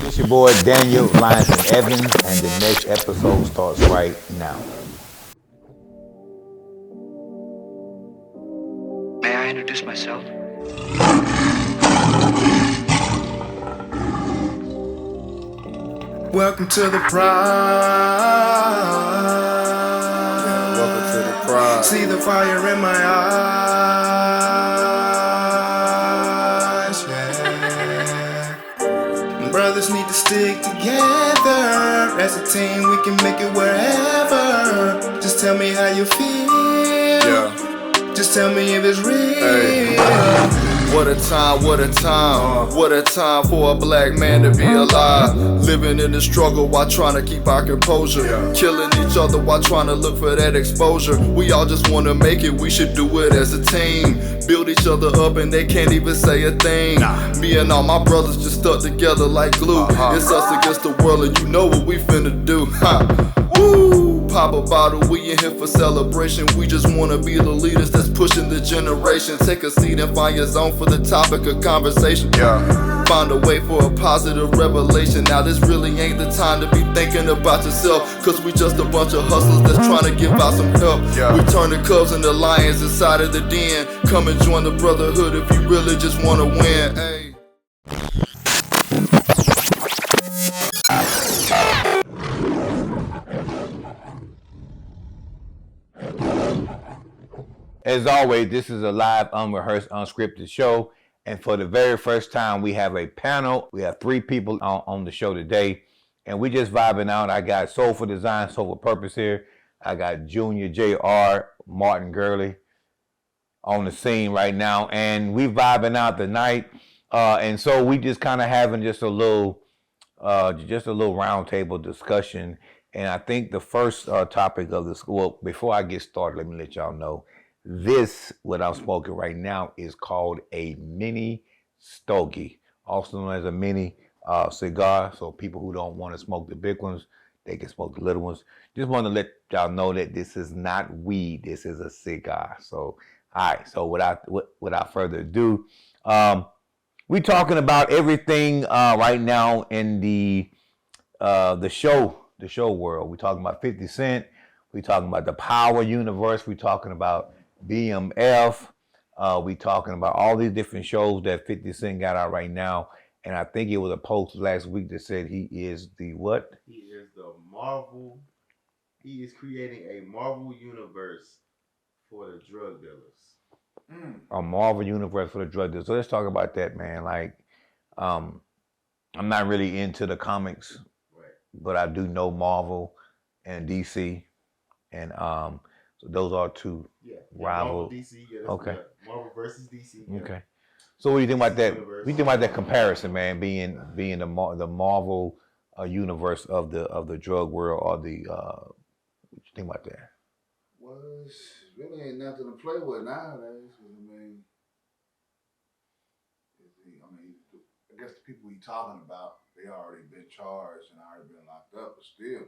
It's your boy Daniel, LionsDen Evans, and the next episode starts right now. May I introduce myself? Welcome to the pride. Welcome to the pride. See the fire in my eyes. Yeah. Brothers need to stick together. As a team, we can make it wherever. Just tell me how you feel. Yeah. Just tell me if it's real. Hey. What a time, what a time. What a time for a black man to be alive. Living in the struggle while trying to keep our composure. Killing each other while trying to look for that exposure. We all just want to make it, we should do it as a team. Build each other up and they can't even say a thing. Me and all my brothers just stuck together like glue. It's us against the world and you know what we finna do. Woo! Pop a bottle, we in here for celebration. We just wanna be the leaders that's pushing the generation. Take a seat and find your zone for the topic of conversation. Find a way for a positive revelation. Now this really ain't the time to be thinking about yourself, cause we just a bunch of hustlers that's trying to give out some help. We turn the cubs into lions inside of the den. Come and join the brotherhood if you really just wanna win. Hey. As always, this is a live, unrehearsed, unscripted show. And for the very first time, we have a panel. We have 3 people on the show today. And we just vibing out. I got Soulfvl Designz, Pvrpose here. I got Junior JR, Martin Gurley on the scene right now. And we vibing out tonight. And so we just kind of having just a little roundtable discussion. And I think the first topic of this, well, before I get started, let me let y'all know. This, what I'm smoking right now, is called a mini stogie, also known as a mini cigar. So people who don't want to smoke the big ones, they can smoke the little ones. Just want to let y'all know that this is not weed. This is a cigar. So, all right. So without further ado, we talking about everything right now in the show world. We talking about 50 Cent. We talking about the Power Universe. We talking about BMF. We talking about all these different shows that 50 Cent got out right now. And I think it was a post last week that said he is the what? He is the Marvel. He is creating a Marvel universe for the drug dealers. A Marvel universe for the drug dealers. So let's talk about that, man. Like, I'm not really into the comics, Right. but I do know Marvel and DC. And so those are 2 rival. Marvel DC. Yeah, Okay. Marvel versus DC. Yeah. Okay. So what do you think about that? Universe. What do you think about that comparison, man? Being the Marvel universe of the drug world, or the what you think about that? Well, it's really ain't nothing to play with nowadays. I guess the people he talking about, they already been charged and already been locked up, but still,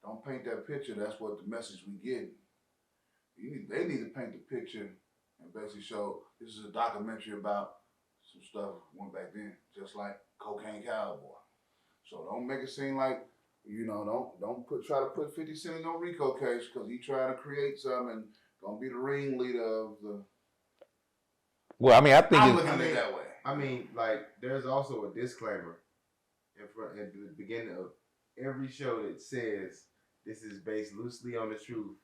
don't paint that picture. That's what the message we get. They need to paint the picture and basically show this is a documentary about some stuff went back then, just like Cocaine Cowboy. So don't make it seem like, don't try to put 50 Cent in no RICO case because he trying to create something and gonna be the ringleader of the. Well, I mean, I think I'm looking at it that way. I mean, like, there's also a disclaimer at the beginning of every show that says this is based loosely on the truth,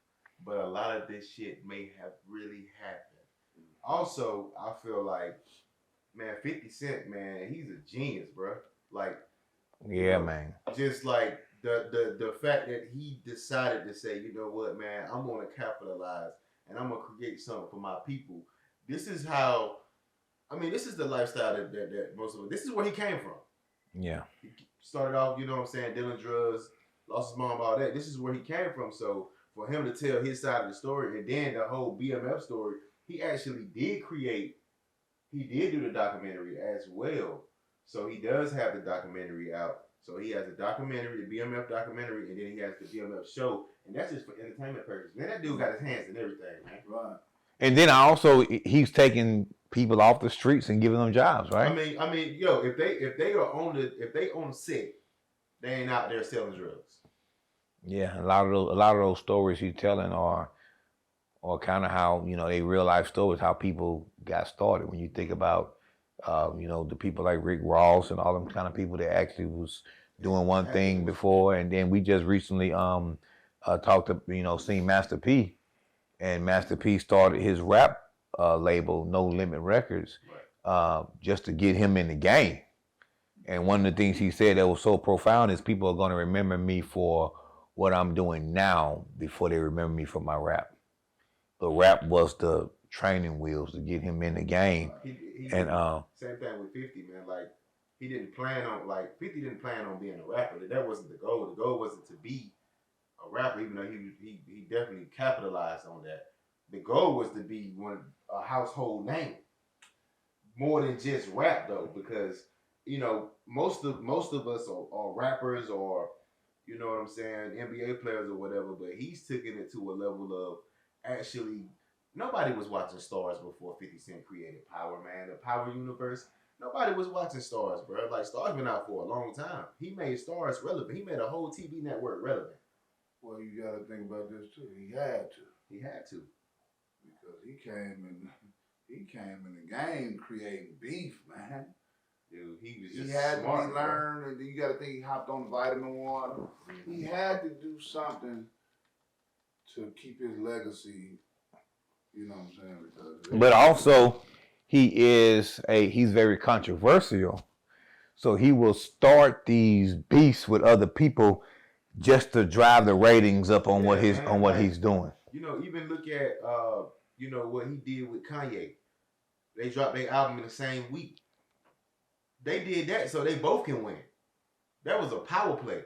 but a lot of this shit may have really happened. Also, I feel like, man, 50 Cent, man, he's a genius, bro. Like, yeah, man. Just like the fact that he decided to say, you know what, man, I'm gonna capitalize and I'm gonna create something for my people. This is how. I mean, this is the lifestyle that most of us. This is where he came from. Yeah. He started off, you know what I'm saying, dealing drugs, lost his mom, all that. This is where he came from. So for him to tell his side of the story, and then the whole BMF story, he actually did create. He did do the documentary as well. So he does have the documentary out. So he has a documentary, the BMF documentary, and then he has the BMF show, and that's just for entertainment purposes. Man, that dude got his hands in everything, man. Right. And then he's taking people off the streets and giving them jobs, right? I mean, yo, if they on the set, they ain't out there selling drugs. Yeah, a lot of those stories he's telling are kind of how, you know, they real life stories, how people got started. When you think about, you know, the people like Rick Ross and all them kind of people that actually was doing one thing before, and then we just recently talked to, you know, seen Master P, and Master P started his rap label, No Limit Records, just to get him in the game. And one of the things he said that was so profound is people are going to remember me for what I'm doing now before they remember me for my rap. But rap was the training wheels to get him in the game. Same thing with 50, man. Like, he didn't plan on, 50 didn't plan on being a rapper. That wasn't the goal. The goal wasn't to be a rapper, even though he definitely capitalized on that. The goal was to be a household name, more than just rap, though, because, you know, most of us are rappers, or, you know what I'm saying, NBA players or whatever. But he's taken it to a level of actually, nobody was watching Stars before 50 Cent created Power, man. The Power Universe. Nobody was watching Stars, bro. Like, Stars been out for a long time. He made Stars relevant. He made a whole TV network relevant. Well, you got to think about this too. He had to. Because he came in the game creating beef, man. Dude, he had smart, to be learned, and then you got to think he hopped on vitamin water. He had to do something to keep his legacy. You know what I'm saying? Because but also, he's very controversial, so he will start these beefs with other people just to drive the ratings up on what he's doing. You know, even look at you know, what he did with Kanye. They dropped their album in the same week. They did that so they both can win. That was a power play.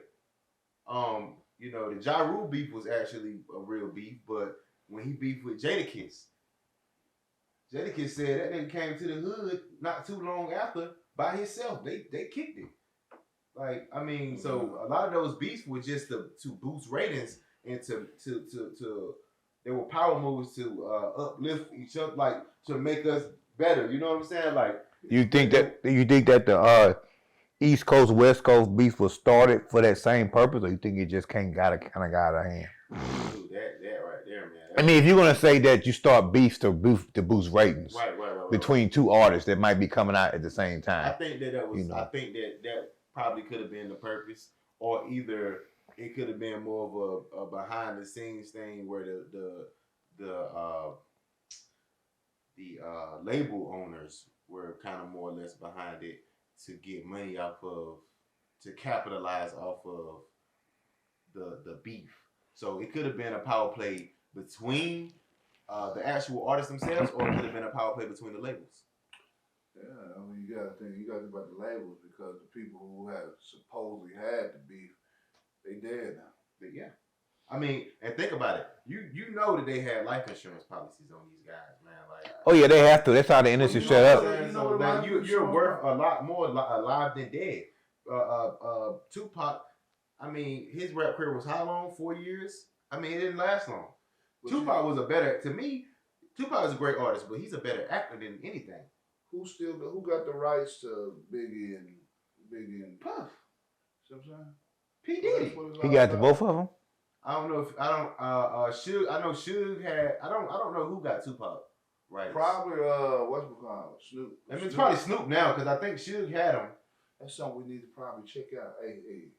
You know, the Ja Rule beef was actually a real beef, but when he beefed with Jadakiss said that nigga came to the hood not too long after by himself. They kicked it. Like, I mean, so a lot of those beefs were just to boost ratings and to they were power moves to uplift each other, like, to make us better. You know what I'm saying? Like, You think that the East Coast West Coast beef was started for that same purpose, or you think it just kind of got out of hand? Dude, that right there, man. I mean, if you're gonna say that you start beefs to boost ratings, Right. between two artists that might be coming out at the same time, I think that was. You know. I think that probably could have been the purpose, or either it could have been more of a behind the scenes thing where the label owners were kind of more or less behind it to get money to capitalize off of the beef. So it could have been a power play between the actual artists themselves, or it could have been a power play between the labels. yeah, I mean, you got to think about the labels, because the people who had supposedly had the beef, they dead now. But yeah, I mean, and think about it. You know that they had life insurance policies on these guys, man. Like, oh yeah, they have to. That's how the industry set up. So now you're worth a lot more alive than dead. Tupac, I mean, his rap career was how long? 4 years. I mean, it didn't last long. Tupac was Tupac is a great artist, but he's a better actor than anything. Who got the rights to Biggie and Puff. See what I'm saying? P. Diddy. He got the both of them. I don't know Suge. I know Suge had. I don't know who got Tupac right. Probably what's it called? Snoop. I mean, it's probably Snoop now, because I think Suge had him. That's something we need to probably check out. Hey,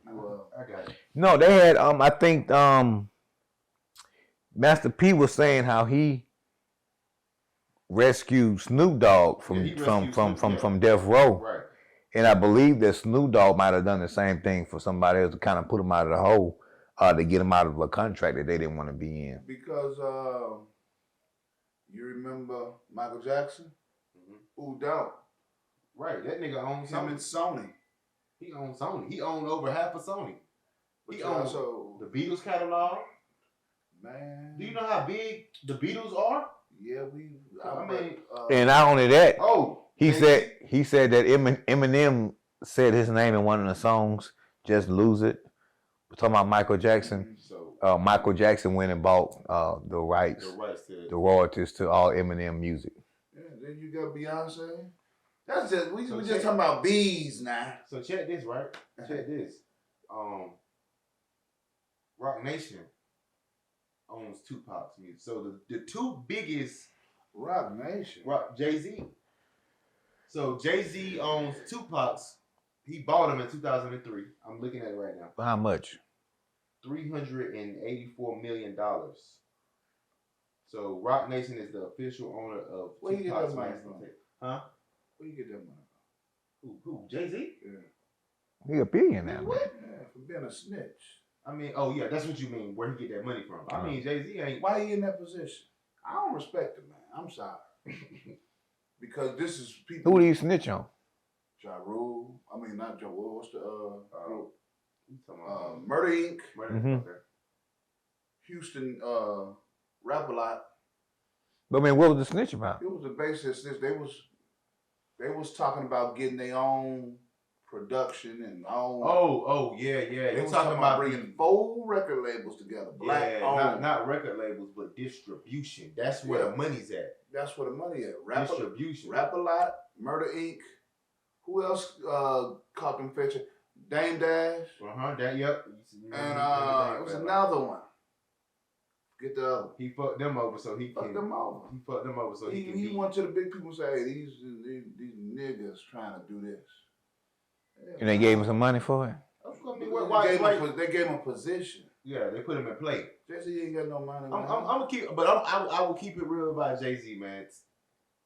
I got it. No, they had. I think Master P was saying how he rescued Snoop Dogg from Death Row. Right. And I believe that Snoop Dogg might have done the same thing for somebody else to kind of put him out of the hole, to get him out of a contract that they didn't want to be in. Because you remember Michael Jackson? Mm-hmm. Who don't? Right. That nigga owns Him and Sony. He owns Sony. He owned over half of Sony. But He owns the Beatles catalog. Man. Do you know how big the Beatles are? Yeah, And not only that, he and said that Eminem said his name in one of the songs, "Just Lose It." We're talking about Michael Jackson. So Michael Jackson went and bought the rights, the royalties to all Eminem music. Yeah, then you got Beyonce. That's just we So just check- talking about bees now. So check this, right? Check this. Rock Nation owns Tupac's music. So the two biggest Rock Nation. Jay-Z. So Jay-Z owns Tupac's. He bought him in 2003. I'm looking at it right now. How much? $384 million. So Rock Nation is the official owner of Where you get Tupac's that money master from? tape. Huh? Where you get that money Who? Jay-Z? from? Yeah. He a billionaire, man. Yeah, for being a snitch. I mean, oh yeah, that's what you mean. Where he get that money from? I mean, Jay-Z ain't. Why he in that position? I don't respect him, man. I'm sorry. Because this is people. Who do you snitch on? Ja Rule. I mean, not Ja Rule. What's the group? You talking about, Murder Inc. Mhm. Okay. Houston Rap a Lot. But I mean, what was the snitch about? It was the basis. They was talking about getting their own production and own. Oh yeah. They You was talking about bringing 4 record labels together. Black owned. not record labels, but distribution. That's where the money's at. That's where the money at. Distribution. Rap a Lot, Murder Inc. Who else caught them fetching? Dame Dash. That yep. And it was another one. Get the other. He fucked them over so he Fuck can. them over. He fucked them over so he can. He be- went to the big people and say, hey, these niggas trying to do this. Yeah. And they gave him some money for it? I mean, why- They gave him a position. Yeah, they put him in play. Jay-Z ain't got no money. I'm man. gonna keep, but I will keep it real about Jay-Z, man.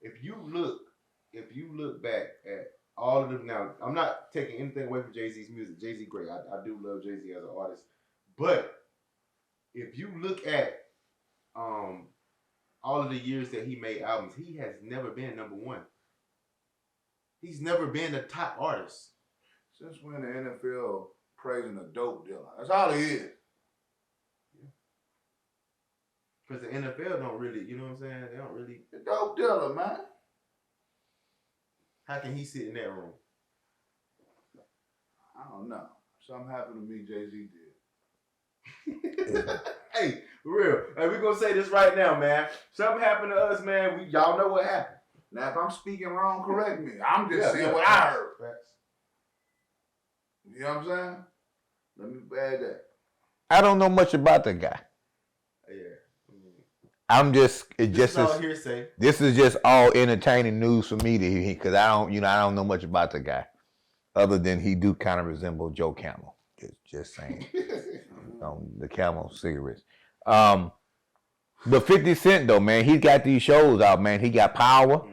If you look back at all of them, now I'm not taking anything away from Jay-Z's music. Jay-Z great. I do love Jay-Z as an artist, but if you look at all of the years that he made albums, he has never been number one. He's never been the top artist. Since when the NFL praising a dope dealer? That's all he is. Because the NFL don't really, you know what I'm saying? They don't really. A dope dealer, man. How can he sit in that room? I don't know. Something happened to me, Jay-Z did. Hey, for real. Hey, we're gonna say this right now, man. Something happened to us, man. Y'all know what happened. Now, if I'm speaking wrong, correct me. I'm just saying what I heard. Facts. You know what I'm saying? Let me add that. I don't know much about the guy. Yeah. I'm just This is all hearsay. This is just all entertaining news for me to hear because I don't know much about the guy, other than he do kind of resemble Joe Camel. Just saying, the Camel cigarettes. But 50 Cent though, man, he's got these shows out, man. He got Power,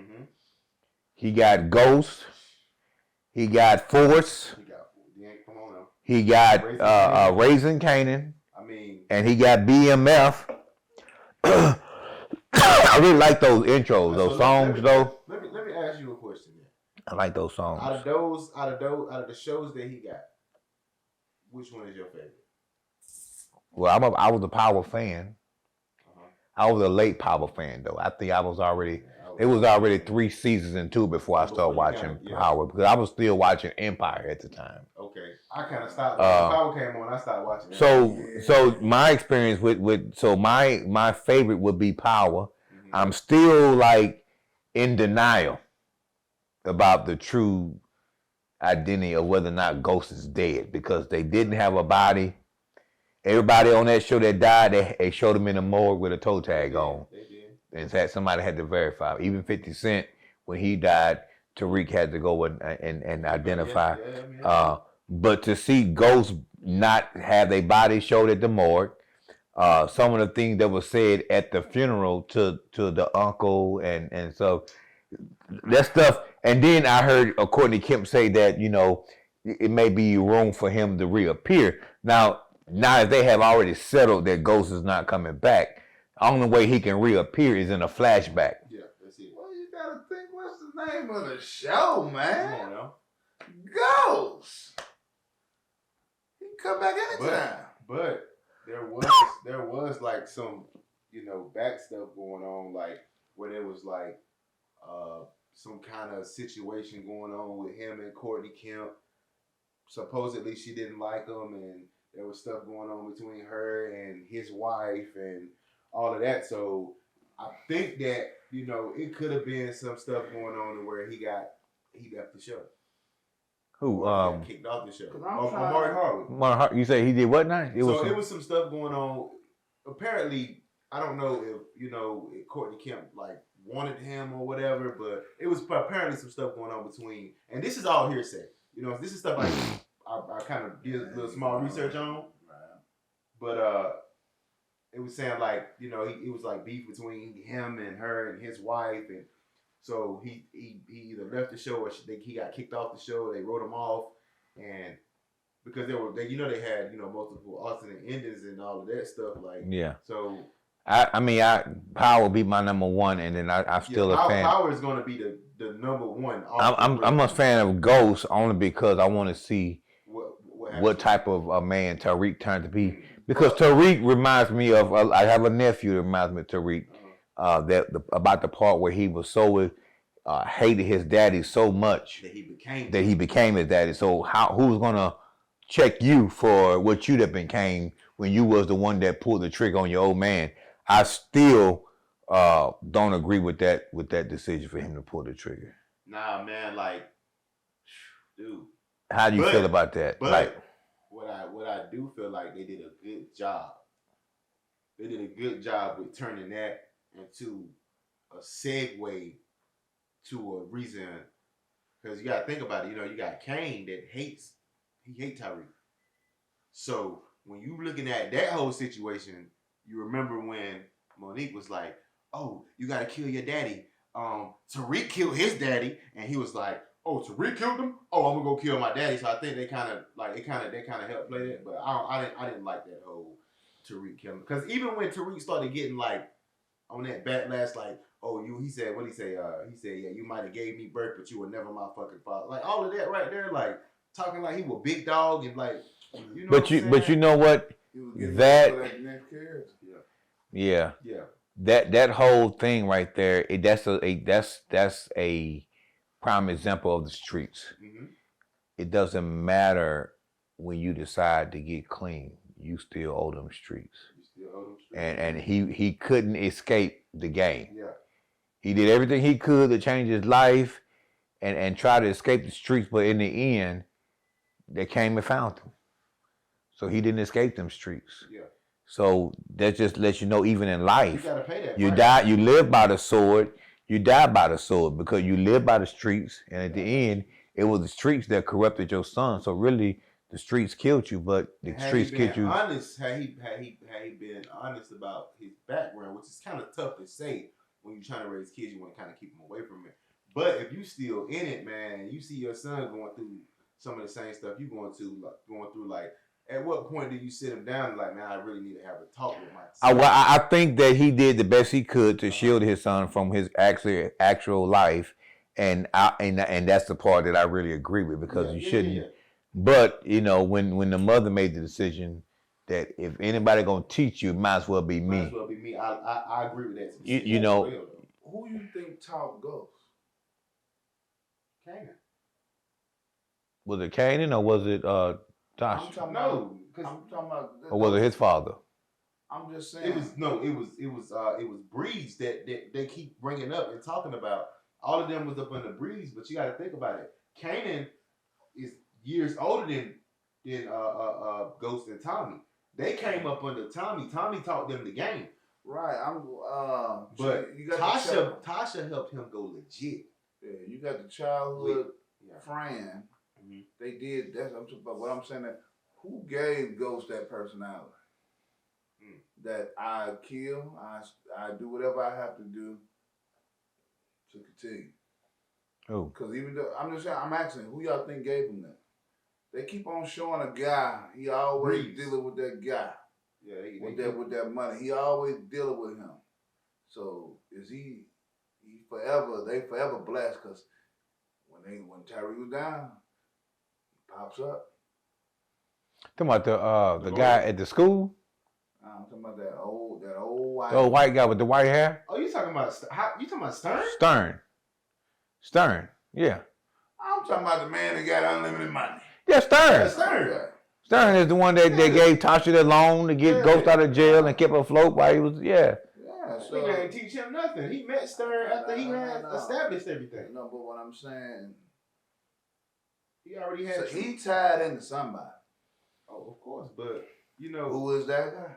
he got Ghost, he got Force, Come on now. he got Raising Canaan, I mean, and he got BMF. I really like those intros, those songs though. Let me ask you a question. Then. I like those songs. Out of the shows that he got, which one is your favorite? Well, I was a Power fan. I was a late Power fan though. I think I was already. It was already 3 seasons and 2 before I started watching Power because I was still watching Empire at the time. Okay, I kind of stopped. When Power came on, I started watching it. So my experience with my favorite would be Power. I'm still like in denial about the true identity of whether or not Ghost is dead because they didn't have a body. Everybody on that show that died, they showed him in the morgue with a toe tag on. They did. In fact, somebody had to verify. Even 50 Cent, when he died, Tariq had to go and identify. But to see Ghost not have their body showed at the morgue, some of the things that were said at the funeral to the uncle and so that stuff. And then I heard Courtney Kemp say that, it may be room for him to reappear. Now that they have already settled that Ghost is not coming back, the only way he can reappear is in a flashback. Yeah, that's it. Well, you gotta think, what's the name of the show, man? Come on now. Ghost. He can come back anytime. But there was like some, back stuff going on, like where there was like some kind of situation going on with him and Courtney Kemp. Supposedly she didn't like him, and there was stuff going on between her and his wife and all of that. So I think that you know, it could have been some stuff going on to where he left the show. Who? He got kicked off the show. Mark Harwood. You say he did what now? It was some stuff going on. Apparently, I don't know if, you know, if Courtney Kemp like wanted him or whatever, but it was apparently some stuff going on between. And this is all hearsay. You know, this is stuff I kind of did a little small research on. But it was saying like, you know, it was like beef between him and her and his wife, and so he either left the show or he got kicked off the show. They wrote him off, and because they had, you know, multiple alternate endings and all of that stuff, like, yeah. So I mean, Power would be my number one, and then I'm still a fan. Power is going to be the number one. I'm a fan of Ghost only because I want to see what type of a man Tariq turned to be. Because Tariq reminds me of, I have a nephew that reminds me of Tariq, about the part where he was so hated his daddy so much that he became his daddy. So who's gonna check you for what you have became when you was the one that pulled the trigger on your old man? I still don't agree with that decision for him to pull the trigger. Nah, man, like, dude. How do you feel about that? Like, what I do feel like they did a good job. They did a good job with turning that into a segue to a reason. Because you got to think about it. You know, you got Kane that hates Tariq. So when you looking at that whole situation, you remember when Monique was like, "Oh, you got to kill your daddy." Tariq killed his daddy, and he was like, "Oh, Tariq killed him? Oh, I'm gonna go kill my daddy." So I think they kind of helped play that, but I didn't like that whole Tariq killing, because even when Tariq started getting like on that backlash, like, "Oh, he said, yeah, you might have gave me birth, but you were never my fucking father." Like all of that right there, like talking like he was big dog and like, you know. But you know what? Yeah. That whole thing right there, that's a prime example of the streets. Mm-hmm. It doesn't matter when you decide to get clean, you still owe them streets. And he couldn't escape the game. Yeah. He did everything he could to change his life and try to escape the streets, but in the end, they came and found him. So he didn't escape them streets. Yeah. So that just lets you know, even in life, you gotta pay that. You live by the sword. You die by the sword because you live by the streets, and at the end, it was the streets that corrupted your son. So really, the streets killed you, but the streets killed you. Had he been honest about his background, which is kind of tough to say when you're trying to raise kids, you want to kind of keep them away from it. But if you still in it, man, you see your son going through some of the same stuff you going through, like. At what point do you sit him down and like, man, I really need to have a talk with my son? I think that he did the best he could to shield his son from his actual life, and that's the part that I really agree with, because you shouldn't. Yeah. But you know, when the mother made the decision that if anybody gonna teach you, it might as well be me. Might as well be me. I agree with that. You know, who you think taught Ghost? Kanan. Was it Kanan or was it Josh? I'm talking about. Or was it his father? I'm just saying. It was Breeze that they keep bringing up and talking about. All of them was up under Breeze, but you got to think about it. Kanan is years older than Ghost and Tommy. They came up under Tommy. Tommy taught them the game. Right. But you got Tasha helped him go legit. Yeah, you got the childhood friend. Mm-hmm. They did. But what I'm saying, that who gave Ghost that personality? That I kill, I do whatever I have to do to continue. Oh, because even though I'm asking, who y'all think gave him that? They keep on showing a guy. He always dealing with that guy. Yeah, with that money. He always dealing with him. So is he forever? They forever blessed, because when Tyree was down, he pops up. Talking about the guy at the school. I'm talking about that old white. The old white guy with the white hair. Oh, you talking about Stern? Stern. Yeah. I'm talking about the man that got unlimited money. Yeah, Stern. Stern. Stern is the one that gave Tasha the loan to get Ghost out of jail and kept her afloat while he was. Yeah. Yeah, so Nigga ain't teach him nothing. He met Stern after he had No. established everything. No, but what I'm saying, He already had. so he tied into somebody. Oh, of course, but you know Who is that guy?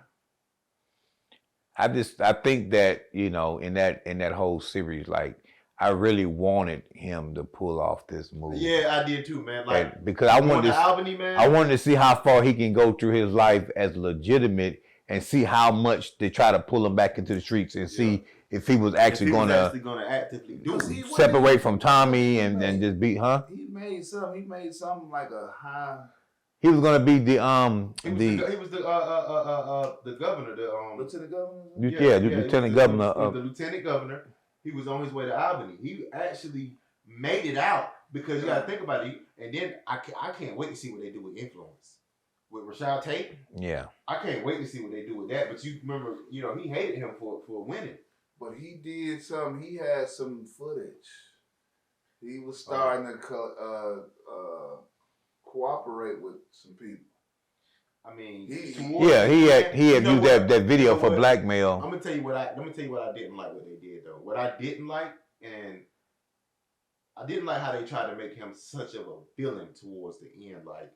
I think that, you know, in that whole series, like, I really wanted him to pull off this movie. Yeah, I did too, man. Like, and because I wanted to, Albany, man. I wanted to see how far he can go through his life as legitimate, and see how much they try to pull him back into the streets, and see if he was actually going to actively do it. separate from Tommy and just be, He made something like a high. He was gonna be the He was the governor, Lieutenant governor. lieutenant governor he was the lieutenant governor. He was on his way to Albany. He actually made it out because you got to think about it. And then I can't wait to see what they do with influence with Rashad Tate. Yeah, I can't wait to see what they do with that. But you remember, you know, he hated him for winning. But he did something. He had some footage. He was starting to cooperate with some people. I mean, he had used that video for blackmail. I'm gonna tell you what I didn't like what they did though. What I didn't like, and I didn't like how they tried to make him such of a villain towards the end, like,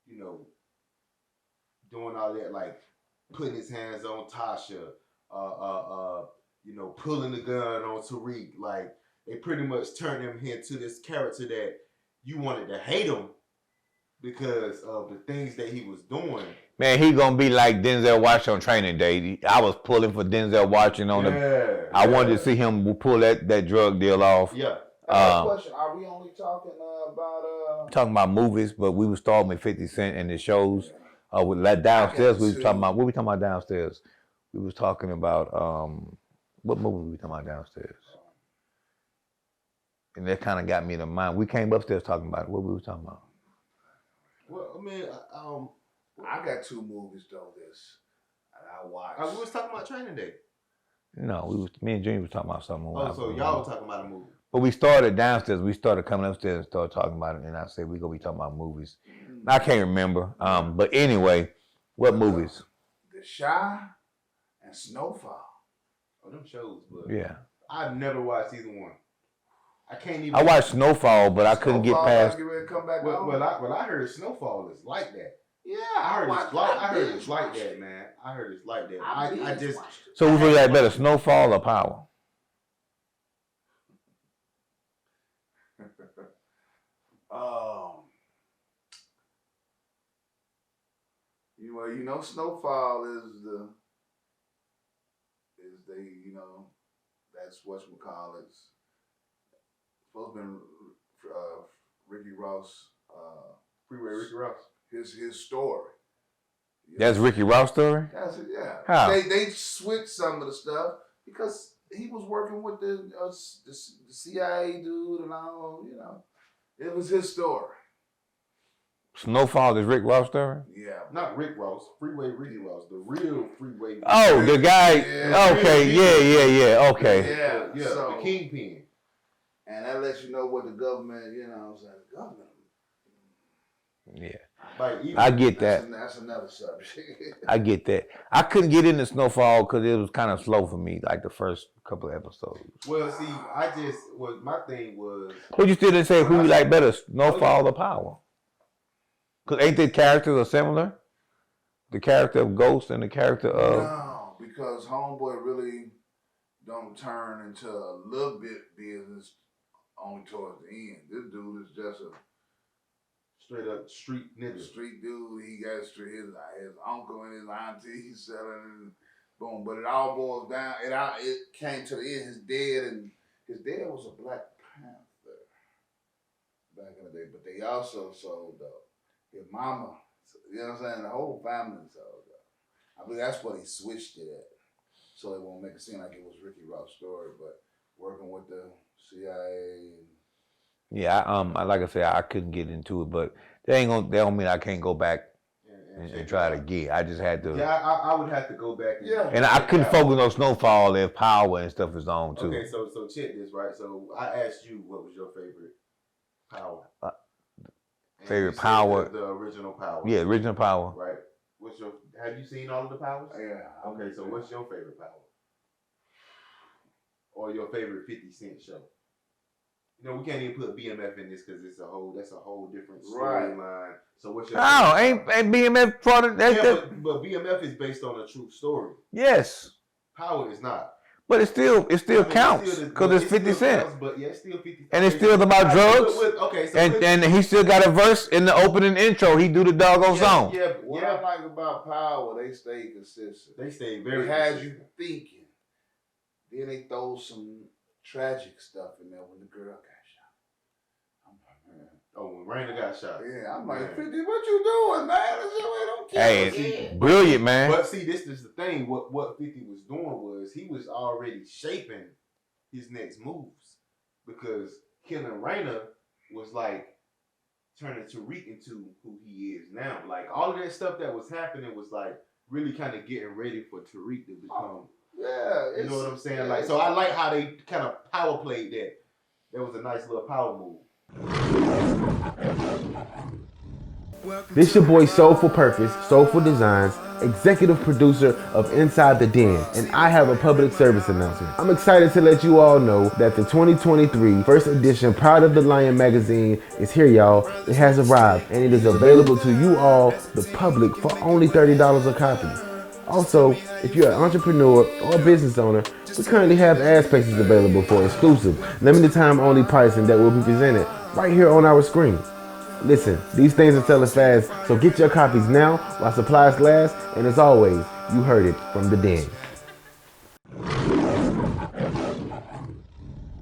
you know, doing all that, like putting his hands on Tasha, you know, pulling the gun on Tariq. Like, they pretty much turned him into this character that you wanted to hate him because of the things that he was doing. Man, he gonna be like Denzel Washington on Training Day. I was pulling for Denzel Washington on I wanted to see him pull that drug deal off. Yeah. Question: are we only talking about? Talking about movies, but we was starting with 50 Cent and the shows. With that downstairs, we was talking about what we talking about downstairs. We was talking about what movie we talking about downstairs, and that kind of got me in the mind. We came upstairs talking about it. What we was talking about. Well, I mean, I got two movies though. I watched. We was talking about Training Day. No, me and Junior was talking about something. So y'all were talking about a movie. But we started downstairs. We started coming upstairs and started talking about it. And I said, we're going to be talking about movies. I can't remember. But anyway, what movies? The Shy and Snowfall. Oh, them shows, but yeah. I've never watched either one. I can't even. I watched Snowfall, but I couldn't get past. Well, I heard Snowfall is like that. Yeah, I heard it's like that, man. I heard it's like that. I just. So we feel like better, Snowfall or Power? You know, Snowfall is that's whatchamacallit's supposed to be Ricky Ross. Freeway Ricky Ross. His story. That's Ricky Ross' story? That's it, yeah. How? They switched some of the stuff because he was working with the CIA dude and all, you know. It was his story. Snowfall is Rick Ross' story? Yeah. Not Rick Ross. Freeway Ricky Ross. The real Freeway Ricky Oh, the guy. Yeah. Okay. Yeah. Okay. Yeah. So, the kingpin. And that lets you know what the government, you know what I'm saying, the government. Yeah. Like, I get that. That's another subject. I get that. I couldn't get into Snowfall because it was kind of slow for me, like the first couple of episodes. Well, see, my thing was. But you still didn't say who you like better, Snowfall or Power? Because ain't the characters are similar? The character of Ghost and the character of. No, because Homeboy really don't turn into a little bit business only towards the end. This dude is just a straight up street nigga. Street dude. He got his uncle and his auntie selling, and boom. But it all boils down. It came to the end. His dad was a Black Panther back in the day. But they also sold his mama. You know what I'm saying? The whole family sold I believe that's what he switched it at. So it won't make it seem like it was Ricky Ross' story, but working with the CIA. Yeah, like I said, I couldn't get into it, but that don't mean I can't go back and try it again. I just had to. Yeah, I would have to go back. And I couldn't focus on Snowfall if Power and stuff is on too. Okay, so check this, right? So I asked you what was your favorite Power. Favorite Power. The original Power. Yeah, original Power. Right. Have you seen all of the Powers? Yeah. Okay, so what's your favorite Power? or your favorite 50 Cent show. You know, we can't even put BMF in this because that's a whole different storyline. So what's your ain't BMF part of that? Yeah, but BMF is based on a true story. Yes. Power is not. But it still counts because it's 50 Cent. Counts, but yeah, it's still 50. And it's still about drugs. And he still got a verse in the opening intro. He do the doggone song. What I like about Power, they stay consistent. They stay very. They had you thinking. Then they throw some tragic stuff in there when the girl got shot. I'm like, man. Oh, when Raina got shot. Yeah, I'm like, 50, what you doing, man? Don't kill Hey, brilliant, man. But see, this is the thing. What 50 was doing was he was already shaping his next moves because killing Raina was like turning Tariq into who he is now. Like all of that stuff that was happening was like really kind of getting ready for Tariq to become. Yeah, you know what I'm saying? Like, so I like how they kind of power played that. That was a nice little power move. This your boy Pvrpose, Soulfvl Designz, executive producer of Inside the Den, and I have a public service announcement. I'm excited to let you all know that the 2023 first edition Proud of the Lion magazine is here, y'all. It has arrived, and it is available to you all, the public, for only $30 a copy. Also, if you're an entrepreneur or a business owner, we currently have ad spaces available for exclusive, limited time only pricing that will be presented right here on our screen. Listen, these things are selling fast, so get your copies now while supplies last, and as always, you heard it from the Den.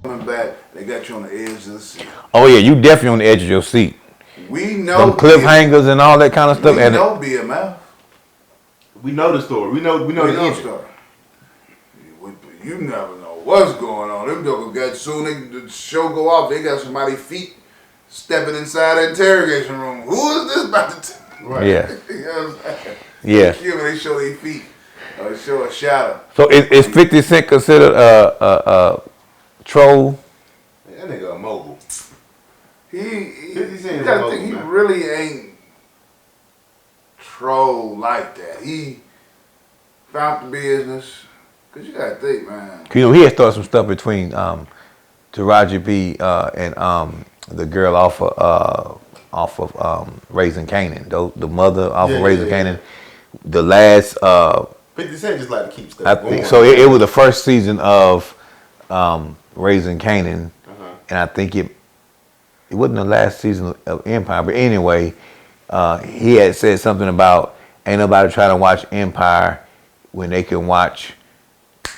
Coming back, they got you on the edge of the seat. Oh yeah, you definitely on the edge of your seat. We know them cliffhangers and all that kind of stuff. We know BMF. We know the story. We know the story. You never know what's going on. Them jokers got soon the show go off. They got somebody feet stepping inside the interrogation room. Who is this about to? Right. Yeah. You know what I'm saying? Yeah. They show their feet. They show a shadow. So is 50 Cent considered a troll? That nigga a mogul. He 50 Cent you gotta think he really ain't troll like that. He found the business. Cause you gotta think, man. You know, he had started some stuff between Taraji B and the girl off of Raising Canaan. The mother off of Raising Canaan. The last 50 Cent just like to keep stuff I going. think so. It was the first season of Raising Canaan, and I think it wasn't the last season of Empire. But anyway, he had said something about ain't nobody trying to watch Empire when they can watch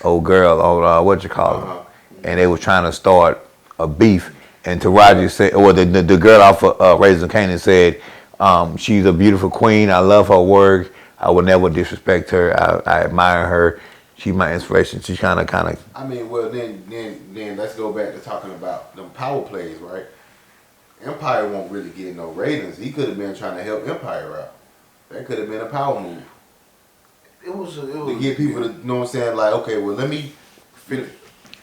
old girl on what you call it, and they were trying to start a beef. And Taraji said, or the girl off of Raising Canaan said, she's a beautiful queen. I love her work. I would never disrespect her. I admire her. She's my inspiration. She's kind of. I mean, well, then let's go back to talking about them power plays, right? Empire won't really get no ratings. He could have been trying to help Empire out. That could have been a power move. It was to get people to, you know what I'm saying, like, okay, well, let me finish.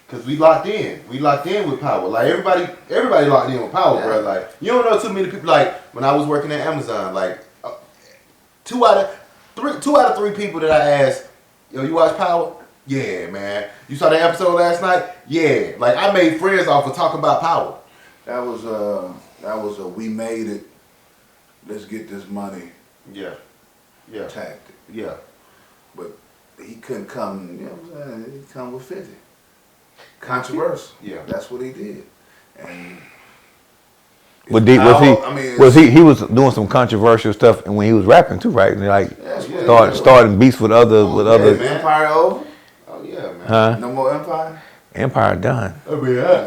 Because we locked in. We locked in with Power. Like, everybody locked in with Power, bro. Like, you don't know too many people. Like, when I was working at Amazon, like, two out of three people that I asked, yo, you watch Power? Yeah, man. You saw the episode last night? Yeah. Like, I made friends off of talking about Power. That was a we made it. Let's get this money. Yeah. Tactic. Yeah. But he couldn't come. You know what I'm saying? He come with 50. Controversial. Yeah. That's what he did. And was he was doing some controversial stuff and when he was rapping too, right? And like starting beefs with other Empire over? Oh yeah, man. Huh? No more Empire? Empire done. I mean, I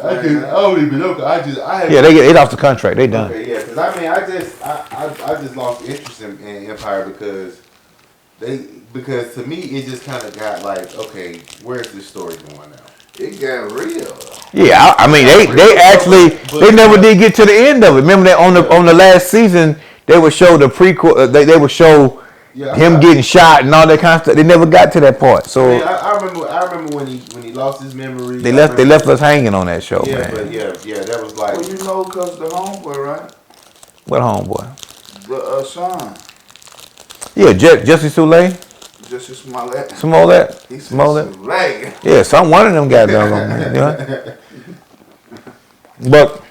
don't even know. They get off the contract. They done. Okay, yeah, because I mean, I just lost interest in Empire because to me it just kind of got like, okay, where's this story going now? It got real. Yeah, I mean they never did get to the end of it. Remember that on the last season they would show the prequel. They would show him getting shot and all that kind of stuff. They never got to that part. So I remember when he lost his memory. They left us hanging on that show, man. But yeah, that was like. Well, you know, cause the homeboy, right? What homeboy? The son. Yeah, Jesse Soulé. Just Smollett. Smollett? He said Smollett? Smollett. Yeah, some one of them got down on me. You know? But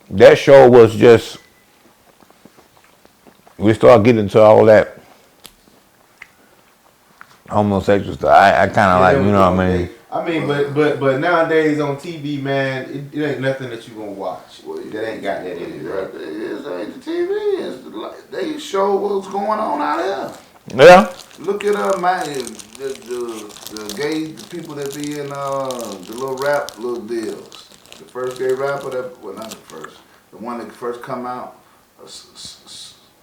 that show was just, we started getting into all that homosexual stuff. I kind of like, you know what I mean? I mean, but nowadays on TV, man, it ain't nothing that you gonna watch that ain't got that in it, bro. It ain't the TV. They show what's going on out there. Yeah. Look at man, the gay the people that be in the little rap little deals. The first gay rapper not the first, the one that first come out,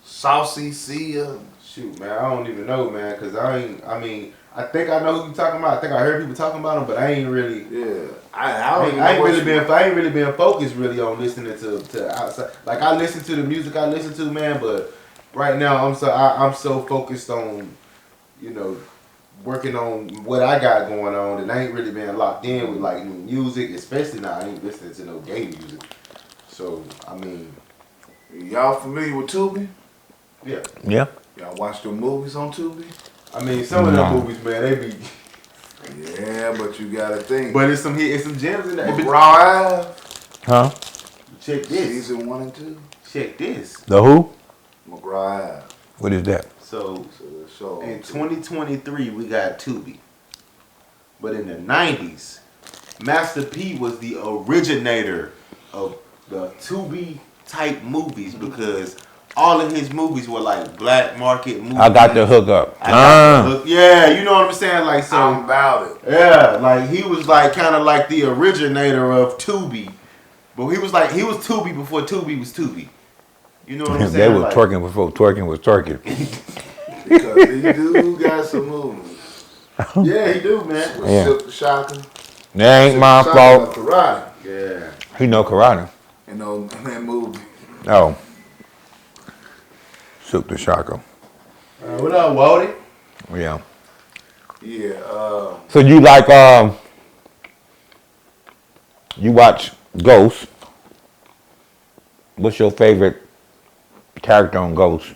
Saucy Sia. Shoot, man, I don't even know, man, cause I think I know who you talking about. I think I heard people talking about him, but I ain't really. Yeah, I ain't really been focused really on listening to outside. Like I listen to the music I listen to, man, but right now I'm so focused on, you know, working on what I got going on, and I ain't really been locked in with like new music, especially now I ain't listening to no gay music. So I mean, y'all familiar with Tubi? yeah. Yeah. Y'all watch the movies on Tubi? I mean, some of them movies, man, they be. Yeah, but you gotta think. But it's some gems in there. Raw. Huh? Check this. Season 1 and 2. Check this. The who? McGraw. What is that? So the show in 2023 we got Tubi, but in the 90s, Master P was the originator of the Tubi type movies because all of his movies were like black market movies. I got the hook up. Yeah, you know what I'm saying? Like so. I'm about it. Yeah, like he was like kind of like the originator of Tubi, but he was Tubi before Tubi was Tubi. You know what I'm saying? They was twerking before twerking was twerking. Because he do got some moves. Yeah, he do, man. Yeah. Silk the Shocker. That ain't my fault. Karate. Yeah. He know karate. You know, in that movie. Oh. Shook the Shocker. What up, Wally? Yeah. Yeah. So you like you watch Ghost. What's your favorite character on Ghost?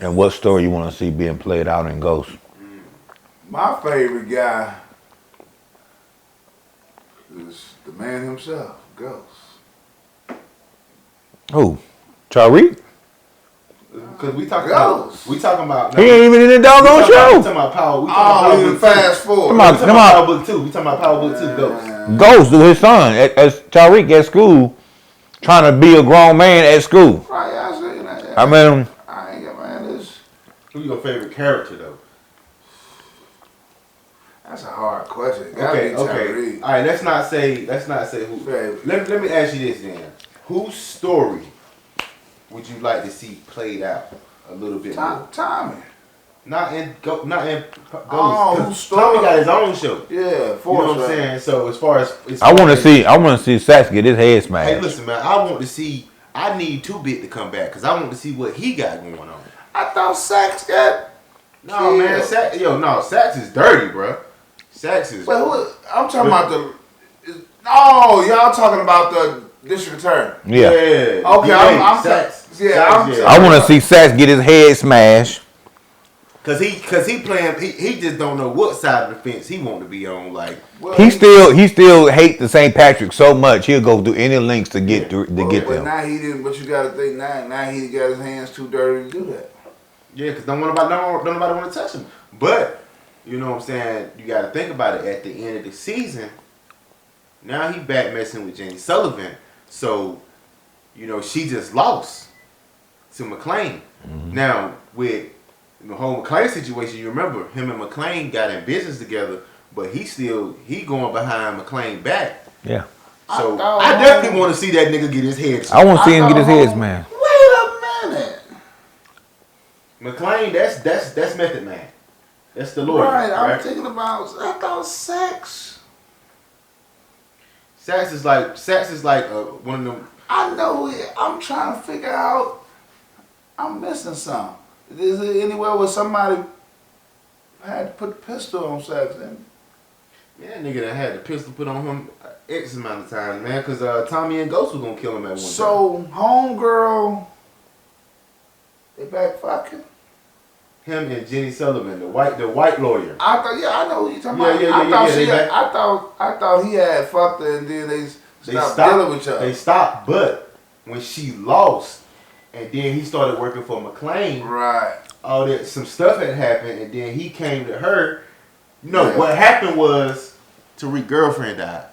And what story you want to see being played out in Ghost? My favorite guy is the man himself, Ghost. Who? Tariq? Cause we talking about. He ain't even in the doggone show. We talking about Power. We Oh, we fast forward. Come on. Power Book 2. We talking about Power Book 2 Ghost. Ghost with his son, as Tariq at school, trying to be a grown man at school. Right, I see that. I mean, I ain't got man this. Who's your favorite character though? That's a hard question. It gotta Okay. be Tyree. All right. Let's not say who. Favorite. Let me ask you this then. Whose story would you like to see played out a little bit more? Tommy. Not in Ghost. Oh, 'cause whose Tommy story? got his own show. Yeah, You know what I'm saying? So as far as I want to see Sax get his head smashed. Hey, listen, man. I need 2-Bit to come back because I want to see what he got going on. I thought Sax got. No, man. Sax is dirty, bro. Sax is. But who? I'm talking about the. Oh, y'all talking about the district attorney? Yeah. Okay, I'm Sax. I want to see Sax get his head smashed. Cause he playing. He just don't know what side of the fence he want to be on. Like He still hate the St. Patrick so much he'll go through any lengths to get But them. now he didn't. But you got to think now he got his hands too dirty to do that. yeah, cause don't nobody want to touch him. But you know what I'm saying. You got to think about it. At the end of the season, now he back messing with Jane Sullivan. So you know she just lost to McClain. Mm-hmm. Now with the whole McClain situation, you remember him and McClain got in business together, but he going behind McClain back. Yeah. So I definitely want to see that nigga get his head. I want to see him get his head smashed. Wait a minute. McClain, that's Method Man. That's the lawyer. Right, I'm thinking about. I thought Sax. Sax is like one of them. I know it. I'm trying to figure out. I'm missing something. Is it anywhere where somebody had to put the pistol on Sax? Yeah, nigga that had the pistol put on him X amount of times, man. Cause Tommy and Ghost was gonna kill him at one time. So homegirl They back fucking. Him and Jenny Sullivan, the white lawyer. I thought, yeah, I know what you're talking about. Yeah. I thought he had fucked her, and then they stopped dealing with each other. They stopped, but when she lost, and then he started working for McLean. Right. All that, some stuff had happened, and then he came to her. No, what happened was Tariq's girlfriend died.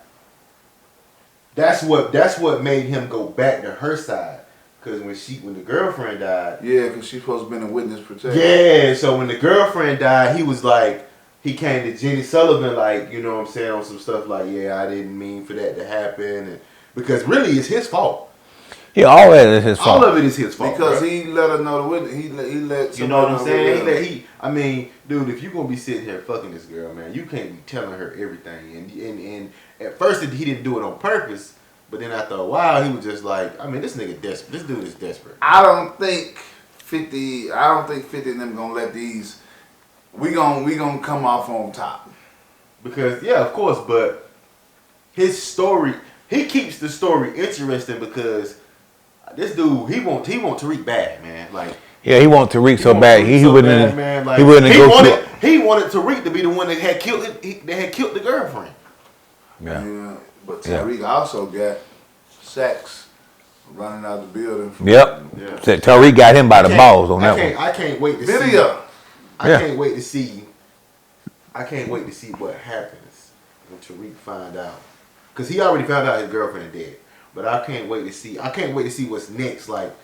That's what made him go back to her side. Cause when the girlfriend died. Yeah, cause she's supposed to be in a witness protection. Yeah, so when the girlfriend died, he was like, he came to Jenny Sullivan, like, you know what I'm saying, on some stuff like, yeah, I didn't mean for that to happen, and because really it's his fault. Yeah, all that is his fault. All of it is his fault. Because bro. he let her know the witness. He let. You know what I'm saying? I mean, dude, if you gonna be sitting here fucking this girl, man, you can't be telling her everything. And at first he didn't do it on purpose. But then after a while, he was just like, I mean, this nigga desperate. This dude is desperate. I don't think 50 of them gonna let these. We gonna come off on top. Because yeah, of course, but his story, he keeps the story interesting because this dude, he want Tariq bad, man. Like yeah, he want Tariq so bad. He wouldn't. Man. Like, he wouldn't go wanted, he wanted Tariq to be the one that had killed the girlfriend. Yeah. But Tariq also got sex running out the building. Yep. Yeah. Tariq got him by the balls on that one. I can't wait to Video. see. I can't wait to see. I can't wait to see what happens when Tariq find out, because he already found out his girlfriend dead. But I can't wait to see. I can't wait to see what's next. Like,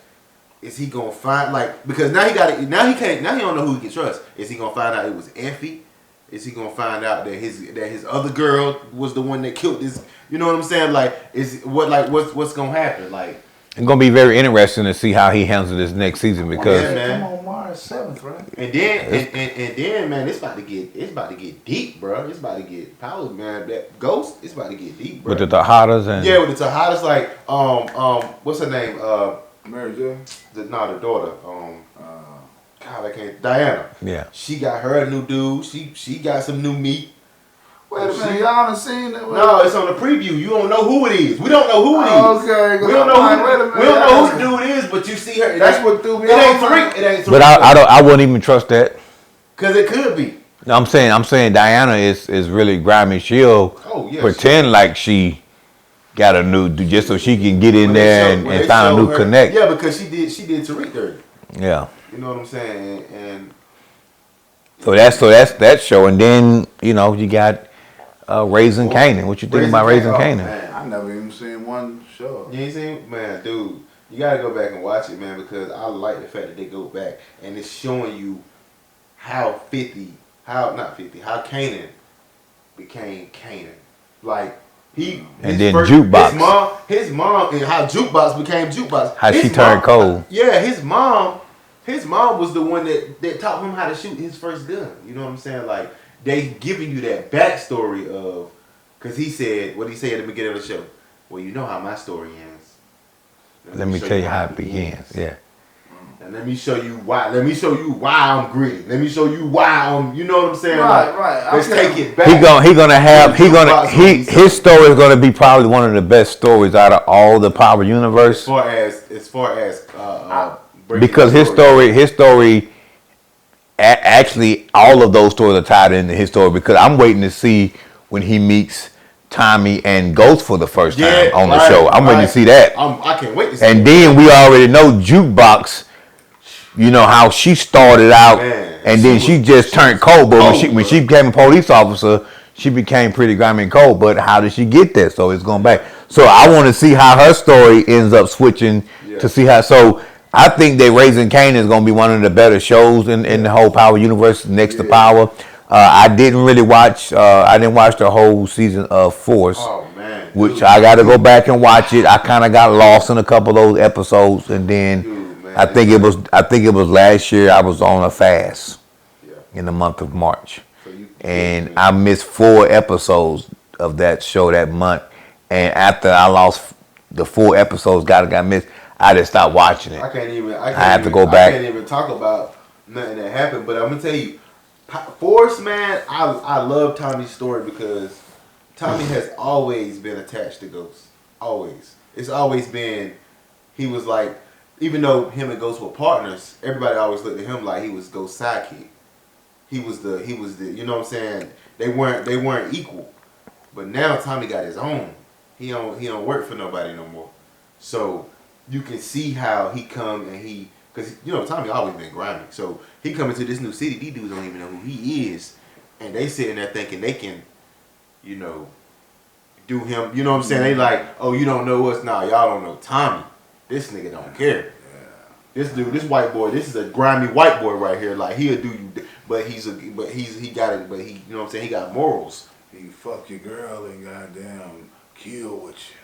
is he gonna find because now he got it. Now he can't. Now he don't know who he can trust. Is he gonna find out it was Effie? Is he gonna find out that his other girl was the one that killed this? You know what I'm saying? Like, what's gonna happen? Like, it's gonna be very interesting to see how he handles this next season because come on March 7th, right? And then man, it's about to get deep, bro. It's about to get power, man. That Ghost, it's about to get deep, bro. with the Tejadas and with the Tejadas, like what's her name? Mary J. The daughter. God, I can't. Diana. Yeah. She got her a new dude. She got some new meat. Wait a minute, y'all done seen that? No, it's on the preview. You don't know who it is. We don't know who it is. Okay. We don't know who the dude is, but you see her. That's what threw me It ain't off. Tariq. It ain't Tariq. But I wouldn't even trust that. Cause it could be. No, I'm saying Diana is really grimy. She'll pretend like she got a new just so she can get in there and find a new connect. Yeah, because she did Tariq dirty. Yeah. You know what I'm saying? And so that's that show, and then you got Raising Kanan. What you think about Raising Kanan? Man, I never even seen one show. You ain't seen, man, dude. You gotta go back and watch it, man, because I like the fact that they go back and it's showing you how Kanan became Kanan. Like Jukebox. His mom, and how Jukebox became Jukebox. How she turned cold. Yeah, his mom was the one that taught him how to shoot his first gun. You know what I'm saying? Like, they giving you that backstory of, because he said, what he said at the beginning of the show, well, you know how my story ends. Let me tell you how it begins. Yeah. And let me show you why. Let me show you why I'm gritty. Let me show you why I'm. You know what I'm saying? Right. Let's take it back. His story is gonna be probably one of the best stories out of all the Power universe. As far as because his story, actually all of those stories are tied into his story. Because I'm waiting to see when he meets Tommy and Ghost for the first time on the show. I'm waiting to see that. I can't wait to see. And then we already know Jukebox. You know how she started out, and then she just turned cold. But when she became a police officer, she became pretty grimy and cold. But how did she get there? So it's going back. So I want to see how her story ends up switching to see how. So I think that Raising Kanan is going to be one of the better shows in the whole Power universe next to Power. I didn't really watch. I didn't watch the whole season of Force, which I got to go back and watch it. I kind of got lost in a couple of those episodes, and then. I think it was last year. I was on a fast in the month of March, and I missed 4 episodes of that show that month. And after I lost the 4 episodes, got missed, I just stopped watching it. I have to go back. I can't even talk about nothing that happened. But I'm gonna tell you, Force, man. I love Tommy's story because Tommy has always been attached to Ghost. Always. It's always been. He was like. even though him and Ghost were partners, everybody always looked at him like he was Ghost's sidekick. He was the, you know what I'm saying? They weren't equal. But now Tommy got his own. He don't work for nobody no more. So you can see how he come and because you know Tommy always been grimy. So he come into this new city, these dudes don't even know who he is, and they sitting there thinking they can, you know, do him. You know what I'm saying? They like, oh, you don't know us? Nah, y'all don't know Tommy. This nigga don't care. This dude, this white boy, this is a grimy white boy right here. Like he'll do you, but he got it. But he, you know what I'm saying? He got morals. He fuck your girl and goddamn kill with you.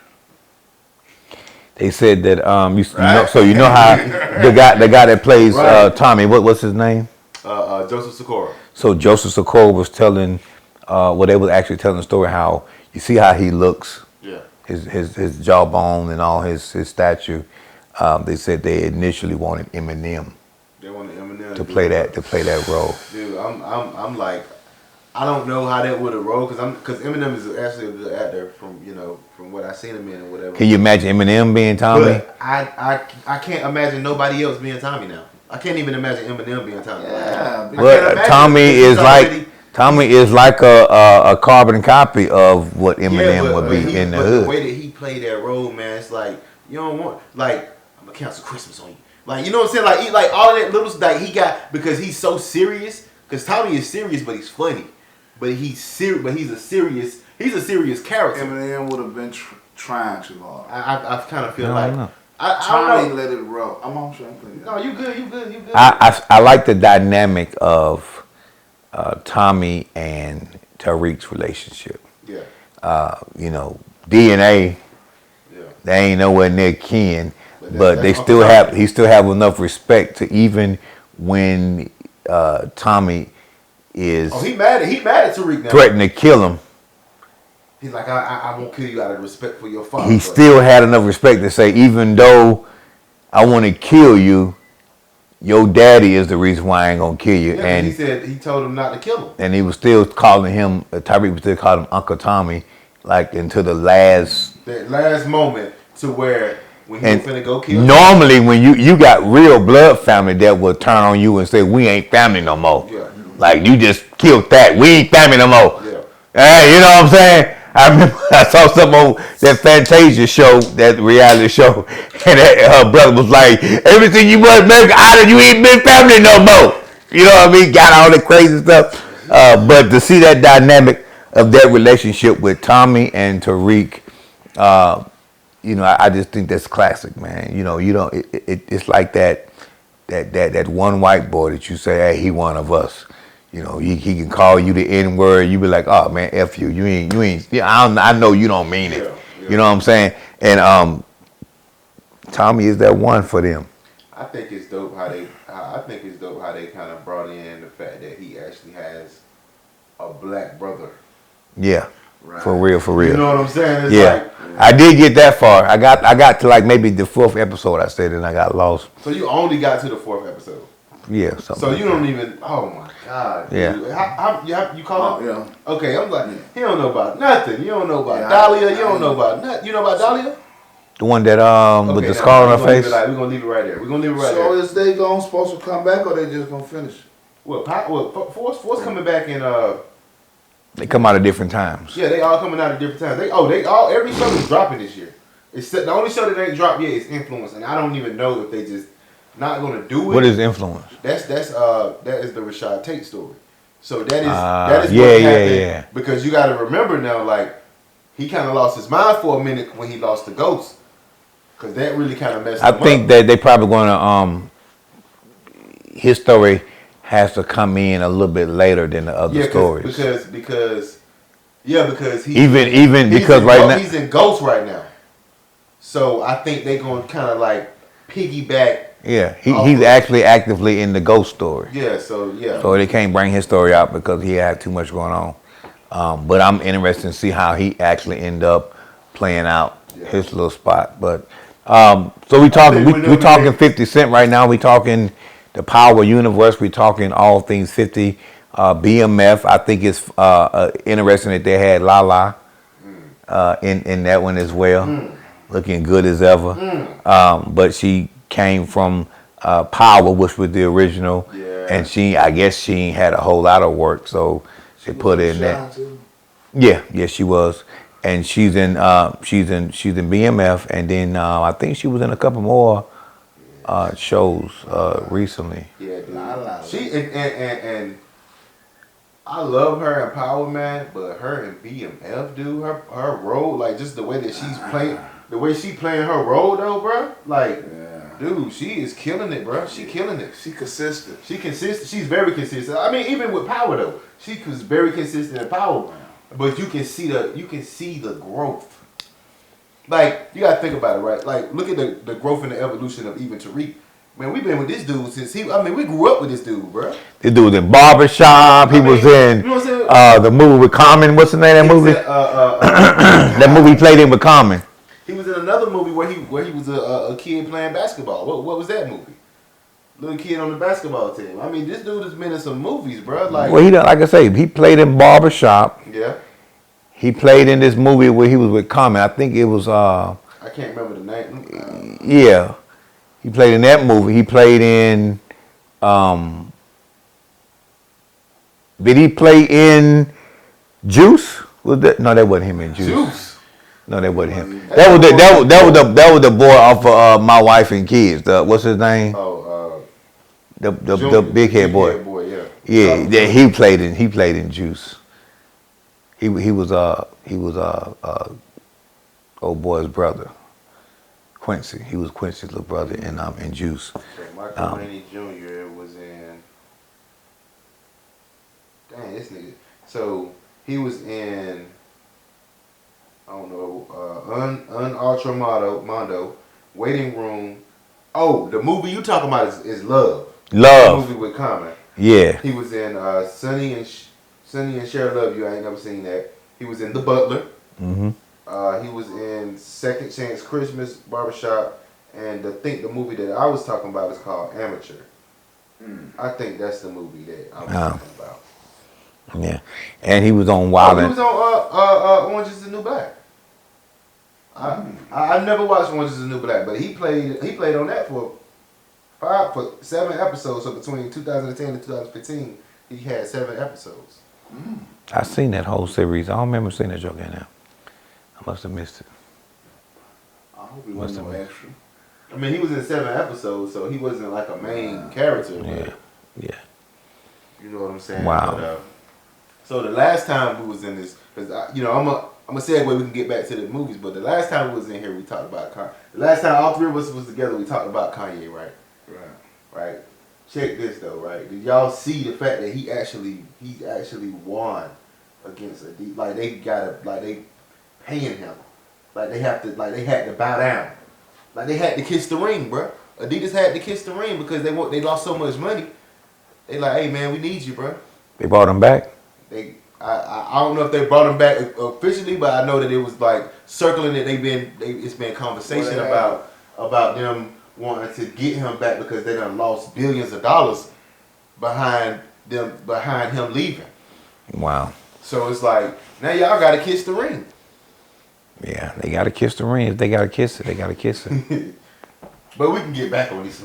They said that you know how the guy that plays Tommy, what's his name? Joseph Sikora. So Joseph Sikora was telling, they was actually telling the story how you see how he looks, his jawbone and all his stature. They said they initially wanted Eminem. They wanted Eminem to play that role. Dude, I'm like, I don't know how that would have rolled because Eminem is actually a good actor from what I seen him in or whatever. Can you imagine Eminem being Tommy? But I can't imagine nobody else being Tommy now. I can't even imagine Eminem being Tommy. Yeah, but Tommy is like a carbon copy of what Eminem would be in the hood. The way that he played that role, man, it's like you don't want I'm gonna cancel Christmas on you. Like you know what I'm saying? Like all of that little like he got because he's so serious. Because Tommy is serious, but he's funny. But he's serious. But he's a serious character. Eminem would have been trying too hard. I kind of feel I Tommy let it roll. I'm on sure. No, you good. I like the dynamic of Tommy and Tariq's relationship. Yeah. DNA. Yeah. They ain't nowhere near kin, but he still have enough respect to even when Tommy is. Oh, he mad at Tariq now. Threatening to kill him. He's like, I won't kill you out of respect for your father. He still had enough respect to say, even though I want to kill you, your daddy is the reason why I ain't gonna kill you. Yeah, and he said he told him not to kill him. And he was still calling him, Tariq was still calling him Uncle Tommy, like until the last moment to where when he was finna go kill normally him. When you got real blood family that will turn on you and say, we ain't family no more. Yeah. Like you just killed that. We ain't family no more. Yeah. Hey, you know what I'm saying? I remember I saw some on that Fantasia show, that reality show, and her brother was like, everything you must make out of you ain't been family no more. You know what I mean? Got all the crazy stuff. But to see that dynamic of that relationship with Tommy and Tariq, I just think that's classic, man. It's like that one white boy that you say, hey, he one of us. He can call you the N-word. You be like, oh man, F you. You ain't. I know you don't mean it. Yeah. You know what I'm saying? And Tommy is that one for them. I think it's dope how they kind of brought in the fact that he actually has a black brother. Yeah. Right. For real. You know what I'm saying? It's yeah. I did get that far. I got to like maybe the 4th episode, I said, and I got lost. So you only got to the 4th episode? Yeah. So you don't even. Oh my God. Yeah. Dude. You call him? Yeah. Okay, I'm like, he don't know about nothing. You don't know about Dahlia. You don't know about nothing. You know about Dahlia? The one that with the scar on her face. We're gonna leave it right there. So is they supposed to come back or they just gonna finish? Force coming back in. They come out at different times. Yeah, they all coming out at different times. Every show is dropping this year. Except the only show that ain't dropped yet is Influence, and I don't even know if they just not gonna do it. What is Influence? That is the Rashad Tate story. So that is what happened. Because you got to remember now, like he kind of lost his mind for a minute when he lost the Ghost, because that really kind of messed him up. I think that they probably gonna his story has to come in a little bit later than the other stories. Because he's he's in Ghost right now. So I think they're gonna kind of like piggyback. Yeah, he's actually actively in the Ghost story. Yeah, so they can't bring his story out because he had too much going on. But I'm interested to see how he actually end up playing out his little spot. But so we talking 50 Cent right now. We talking the Power Universe. We talking all things 50. BMF. I think it's interesting that they had Lala in that one as well, looking good as ever. But she came from Power, which was the original. Yeah. And I guess she ain't had a whole lot of work, so they put her in that. Yeah, she was. And she's in BMF, and then I think she was in a couple more shows recently. Yeah, dude. She and I love her in Power, man, but her in BMF, dude, her role, like just the way that she's playing, the way she playing her role though, bro. Like, dude, she is killing it, bro. She killing it. She consistent. She's very consistent. I mean, even with Power though, she was very consistent in Power. But you can see the growth. Like, you gotta think about it, right? Like, look at the growth and the evolution of even Tariq. Man, we've been with this dude since we grew up with this dude, bro. This dude was in Barbershop. He was in you know what I'm saying? the movie with Common. What's the name of that movie? That movie he played in with Common. He was in another movie where he was a kid playing basketball. What was that movie? Little kid on the basketball team. I mean, this dude has been in some movies, bro. Like, well, like I say, he played in Barbershop. Yeah. He played in this movie where he was with Common. I think it was. I can't remember the name. Yeah, he played in that movie. He played in. Did he play in Juice? Was that? No, that wasn't him in Juice. No, that wasn't him. That was the boy off of My Wife and Kids. What's his name? The big head boy. Yeah, he played in Juice. He was old boy's brother, Quincy. He was Quincy's little brother in Juice. So Michael Rainey Jr. was in. Dang, this nigga. So he was in. I don't know. Ultra Mondo, Waiting Room. Oh, the movie you talking about is Love. Love. The movie with Common. Yeah. He was in Sonny and Cher Love You. I ain't never seen that. He was in The Butler. Mm-hmm. He was in Second Chance Christmas, Barbershop, and I think the movie that I was talking about is called Amateur. I think that's the movie that I was talking about. Yeah, and he was on Wild. He was on Orange Is the New Black. I never watched Orange Is the New Black, but he played on that for 7 episodes. So between 2010 and 2015, he had 7 episodes. I seen that whole series. I don't remember seeing that joke in there. I must have missed it. I hope he wasn't no extra. I mean, he was in 7 episodes, so he wasn't like a main character. Yeah. You know what I'm saying? Wow. But, so the last time we was in this, because I'm a segue. We can get back to the movies, but the last time we was in here, we talked about Kanye. The last time all 3 of us was together, we talked about Kanye, right? Right. Check this though, right? Did y'all see the fact that he actually won against Adidas? Like they paying him, like they had to bow down, like they had to kiss the ring, bro. Adidas had to kiss the ring because they lost so much money. They like, hey man, we need you, bro. They brought him back. I don't know if they brought him back officially, but I know that it was like circling that it's been conversation about them wanting to get him back because they done lost billions of dollars behind him leaving. Wow. So it's like, now y'all gotta kiss the ring. Yeah, they gotta kiss the ring. If they gotta kiss it, they gotta kiss it. But we can get back on this.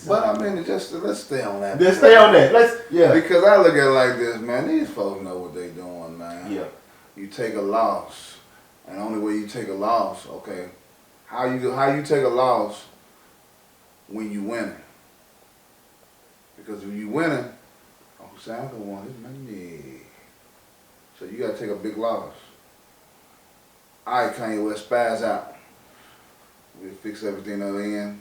But I mean, let's stay on that. Let's stay on that. Because I look at it like this, man. These folks know what they doing, man. Yeah. You take a loss, and the only way you take a loss, okay, how you take a loss when you winning? Because when you winning, Uncle Sam don't want his money. So you gotta take a big loss. All right, Kanye West, spaz out. We fix everything at the end.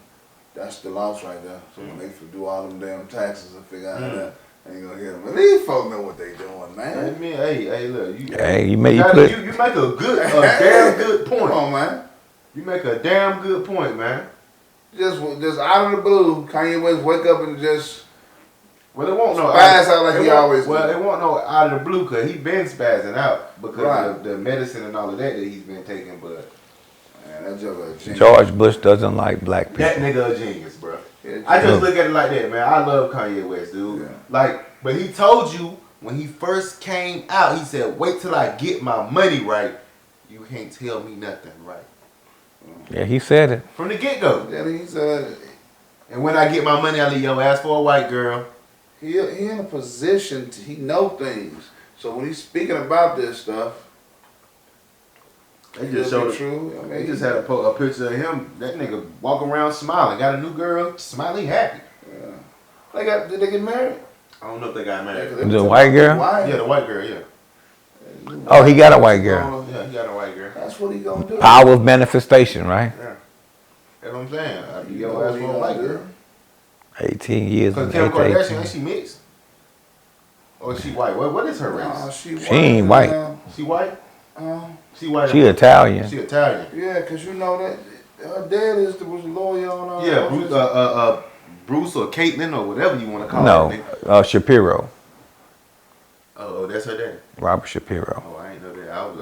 That's the loss right there. So when they do all them damn taxes and figure out that, ain't gonna hit them. But these folks know what they doing, man. I mean, hey, look, you make a damn good point. Come on, man. You make a damn good point, man. Just out of the blue, Kanye West wake up and just it won't no spaz out like he always do. Well, it won't no out of the blue because he been spazzing out because of the medicine and all of that he's been taking, but. Man, that joker a genius. George Bush doesn't like black people. That nigga a genius, bro. Yeah, I just look at it like that, man. I love Kanye West, dude. Yeah. But he told you when he first came out, he said, wait till I get my money right. You can't tell me nothing right. Yeah, he said it. From the get-go. Yeah, he said it. And when I get my money, I leave your ass for a white girl. He in a position he know things. So when he's speaking about this stuff, They just showed true. I mean, They just had a picture of him. That nigga walking around smiling. Got a new girl, smiling, happy. Yeah. Did they get married? I don't know if they got married. The white girl? Yeah, the white girl. Yeah. Oh, he got a white girl. Yeah, he got a white girl. That's what he gonna do. Power of manifestation, right? Yeah. That's what I'm saying. I be your ass for a white girl. 18 years. Cause and Kim 18. Kardashian, ain't she mixed? Or is she white? What is her race? She ain't white. She white? She white. She Italian. She Italian. Yeah, cause you know that her dad was a lawyer on. Yeah, Bruce or Caitlyn or whatever you want to call No, it. Shapiro. Oh, that's her dad. Robert Shapiro. Oh, I ain't know that. I was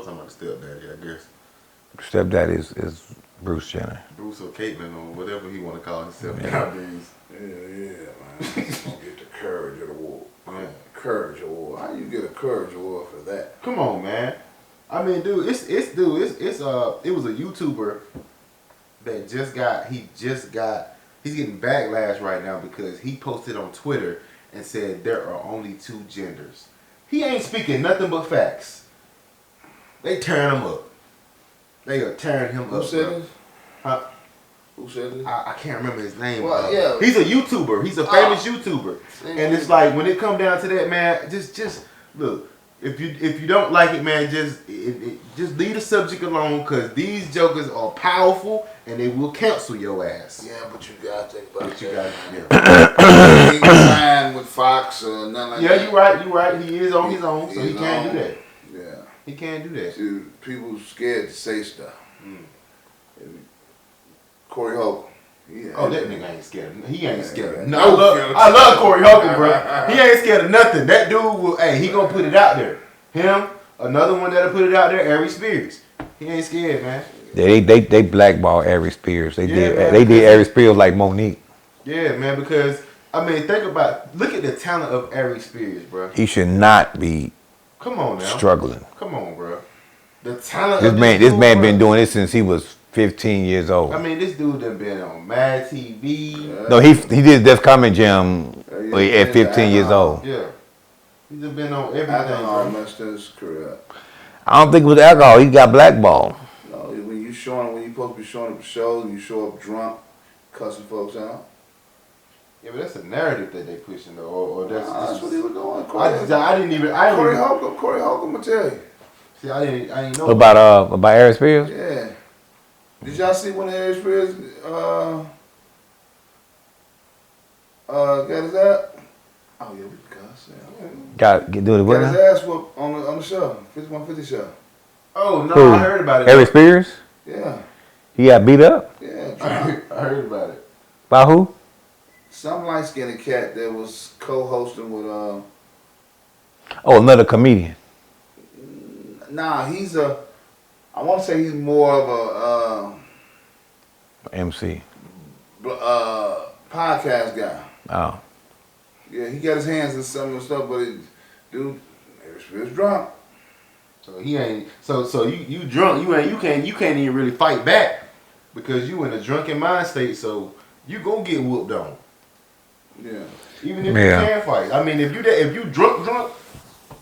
talking about the stepdaddy, I guess. Stepdad is Bruce Jenner. Bruce or Caitlyn or whatever he want to call himself Yeah. nowadays. Yeah, man. He's gonna get the courage of the war. Yeah. Courage award. How you get a courage award for that? Come on, man. I mean, dude, it was a YouTuber that he's getting backlash right now because he posted on Twitter and said there are only 2 genders. He ain't speaking nothing but facts. They tearing him up. They are tearing him up. Who said this? Huh? Who said this? I can't remember his name. Well, yeah. He's a YouTuber. He's a famous YouTuber. And it's like when it come down to that, man, just look. If you don't like it, man, just leave the subject alone, cause these jokers are powerful and they will cancel your ass. Yeah, but you gotta think about But you that. got He ain't signed with Fox or nothing like that. Yeah, you right. He is on his own, so he He's can't on. do that. Yeah. He can't do that. See, people scared to say stuff. Corey Holcomb. Oh, that nigga ain't scared. He ain't scared of No, nothing. I love Corey Holcomb, bro. He ain't scared of nothing. That dude will. Hey, he gonna put it out there. Him, another one that'll put it out there. Ari Spears. He ain't scared, man. They blackballed Ari Spears. They man, did Ari Spears like Monique. Yeah, man. Because I mean, look at the talent of Ari Spears, bro. He should not be Come on now. struggling. Come on, bro. The talent. This of man dude, been bro. doing this since he was 15 years old. I mean, this dude done been on Mad TV. No, he did Def Comedy Jam at 15 years old. Yeah. He's done been on everything, Alcohol bro. messed his career up. I don't think it was alcohol. He got blackballed. No, when you supposed to be showing up at shows and you show up drunk, cussing folks out. Yeah, but that's a narrative that they pushing though, or that's That's what he was doing. Corey Corey Holcomb will tell you. See, I didn't know About Ari Spears? Yeah. Did y'all see when Ari Spears got his ass? Oh yeah, we cuss. Got doing it Got what his now? ass whooped on the show, 5150 show. Oh no, Who? I heard about it. Ari Spears? Yeah, He got beat up? yeah. I heard about it. By who? Some light skinned cat that was co-hosting with Oh, another comedian. Nah, I want to say he's more of MC. a podcast guy. Oh. Yeah, he got his hands in some of the stuff, but dude, Spears drunk. So he ain't. So you drunk? You can't even really fight back because you in a drunken mind state. So you gonna get whooped on. Yeah. Even if Yeah. you can fight. I mean, if you drunk,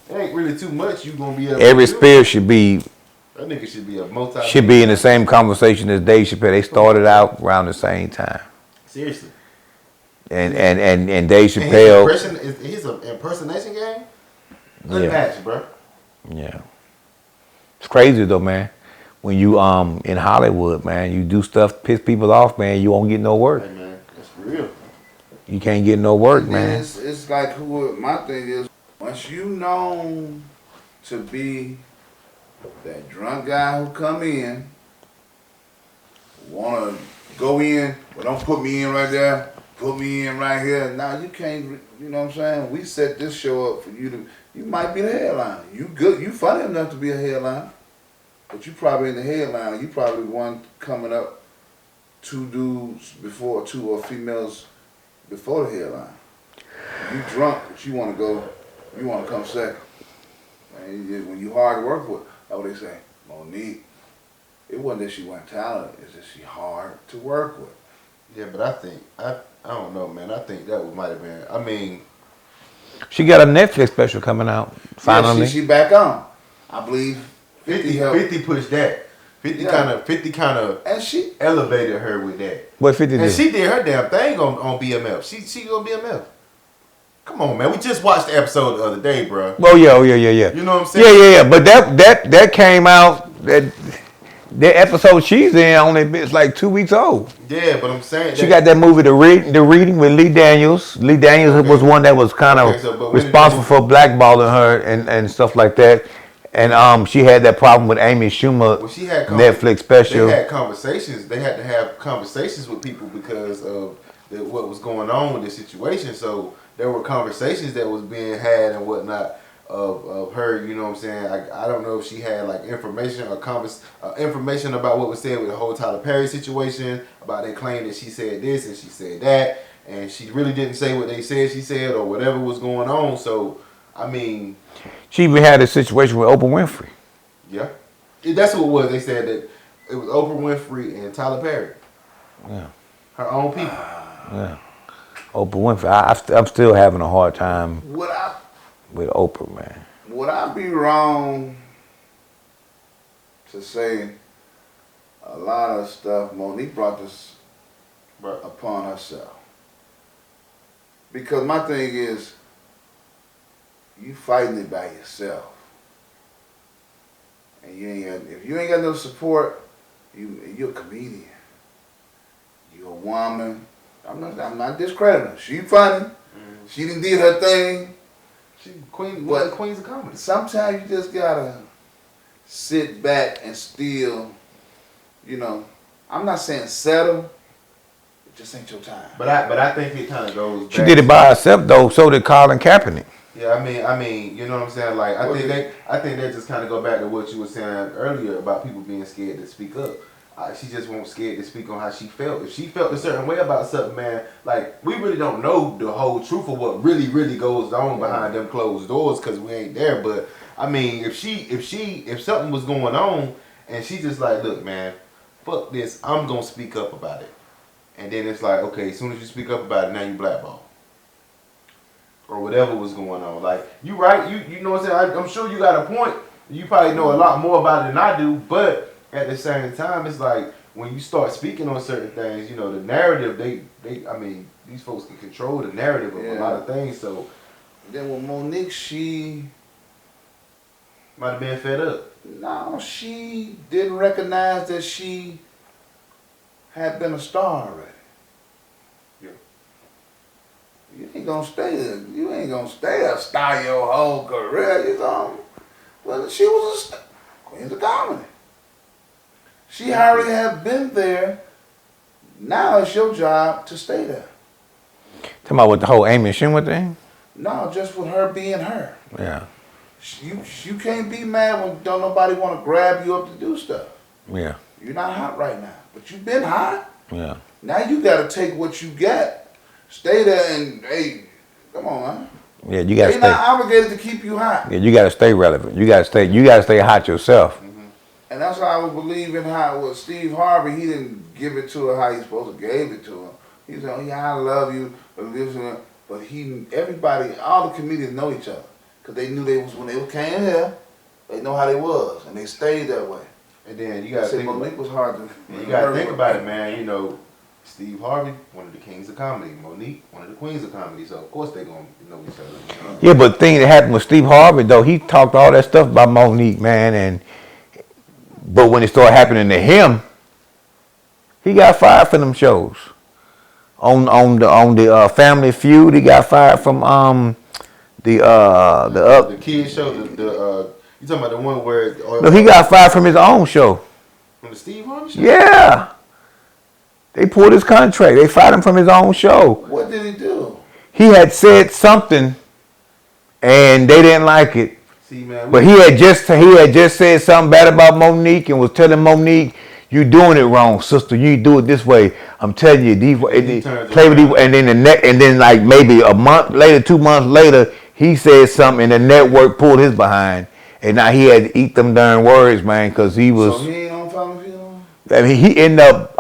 it ain't really too much. You gonna be able. Ari to do. Spears should be That nigga should be a in the same conversation as Dave Chappelle. They started out around the same time. Seriously. And Dave And Chappelle. his impersonation game. Unmatched, bro. Yeah. It's crazy though, man. When you in Hollywood, man, you do stuff piss people off, man, you won't get no work. Hey man, that's real. You can't get no work, And man. it's like my thing is, once you known to be that drunk guy who come in, wanna go in, but don't put me in right there, put me in right here. Now you can't, you know what I'm saying? We set this show up for you to, you might be the headliner. You good, you funny enough to be a headliner, but you probably in the headliner. You probably one coming up, 2 dudes before, 2 or females before the headline. You drunk, but you want to come second. And when you hard to work with, that's what they say. Monique, it wasn't that she wasn't talented, it's that she hard to work with. Yeah, but I think I don't know, man. I think that might have been. I mean, She got a Netflix special coming out finally. Yeah, she back on. I believe 50 helped. 50 pushed that. 50 kind of And she elevated her with that. What 50 And did? she did her damn thing on BMF. She on BMF. Come on, man. We just watched the episode the other day, bro. Oh yeah. You know what I'm saying? Yeah. But that came out. That episode she's in only it's like 2 weeks old. Yeah, but I'm saying She got that movie, The Reading with Lee Daniels. Lee Daniels was one that was kind of responsible for blackballing her and stuff like that. And she had that problem with Amy Schumer Netflix special. They had conversations. They had to have conversations with people because of what was going on with the situation. So there were conversations that was being had and whatnot of her. You know what I'm saying? I don't know if she had like information or information about what was said with the whole Tyler Perry situation, about they claim that she said this and she said that, and she really didn't say what they said she said or whatever was going on. So I mean, She even had a situation with Oprah Winfrey. yeah, that's what it was. They said that it was Oprah Winfrey and Tyler Perry. Yeah. Her own people. Yeah. Oprah Winfrey. I'm still having a hard time with Oprah, man. would I be wrong to say a lot of stuff Monique brought this upon herself? Because my thing is, you fighting it by yourself, and if you ain't got no support, you're a comedian, you're a woman. I'm not discrediting her. She funny. She done did her thing. She one of the queens of comedy. Sometimes you just gotta sit back and still, I'm not saying settle. It just ain't your time. But I think it kind of goes back. She did it by herself though. So did Colin Kaepernick. Yeah, I mean, you know what I'm saying? Like, I think that just kind of go back to what you were saying earlier about people being scared to speak up. She just won't scared to speak on how she felt. If she felt a certain way about something, man, like, we really don't know the whole truth of what really, really goes on behind them closed doors because we ain't there. But I mean, if something was going on and she just like, look, man, fuck this, I'm gonna speak up about it. And then it's like, okay, as soon as you speak up about it, now you blackball. Or whatever was going on. Like, you right, you know what I'm saying? I'm sure you got a point. You probably know a lot more about it than I do, but at the same time, it's like when you start speaking on certain things, the narrative, I mean, these folks can control the narrative of a lot of things. So then with Monique, she might have been fed up. No, she didn't recognize that she had been a star already. You ain't gonna stay a star your whole career. Well, she was a star. Queen of comedy. She already had been there. Now it's your job to stay there. Talking about with the whole Amy Schumer thing? No, just with her being her. Yeah. You can't be mad when don't nobody want to grab you up to do stuff. Yeah. You're not hot right now, but you've been hot. Yeah. Now you got to take what you got. Stay there and, hey, come on, man. Yeah, you gotta stay. They're not obligated to keep you hot. Yeah, you gotta stay relevant. You gotta stay hot yourself. Mm-hmm. And that's why I would believe in how with Steve Harvey, he didn't give it to her how he supposed to gave it to her. He said, oh yeah, I love you, but everybody, all the comedians know each other. Cause they knew when they came here, they know how they was, and they stayed that way. And then you gotta think Monique was hard to. You gotta think about it, man. Steve Harvey, one of the kings of comedy. Monique, one of the queens of comedy. So of course they gonna know each other. Yeah, but the thing that happened with Steve Harvey though, he talked all that stuff about Monique, man, but when it started happening to him, he got fired from them shows. On the Family Feud, he got fired from the kids show. You talking about the one where? No, he got fired from his own show. From the Steve Harvey show? Yeah. They pulled his contract. They fired him from his own show. What did he do? He had said something, and they didn't like it. See, man, but he had just said something bad about Monique and was telling Monique, "You doing it wrong, sister. You do it this way. I'm telling you, play with these." And then like maybe a month later, 2 months later, he said something, and the network pulled his behind, and now he had to eat them darn words, man, because he was. So he ain't on Family Feud? I mean, he ended up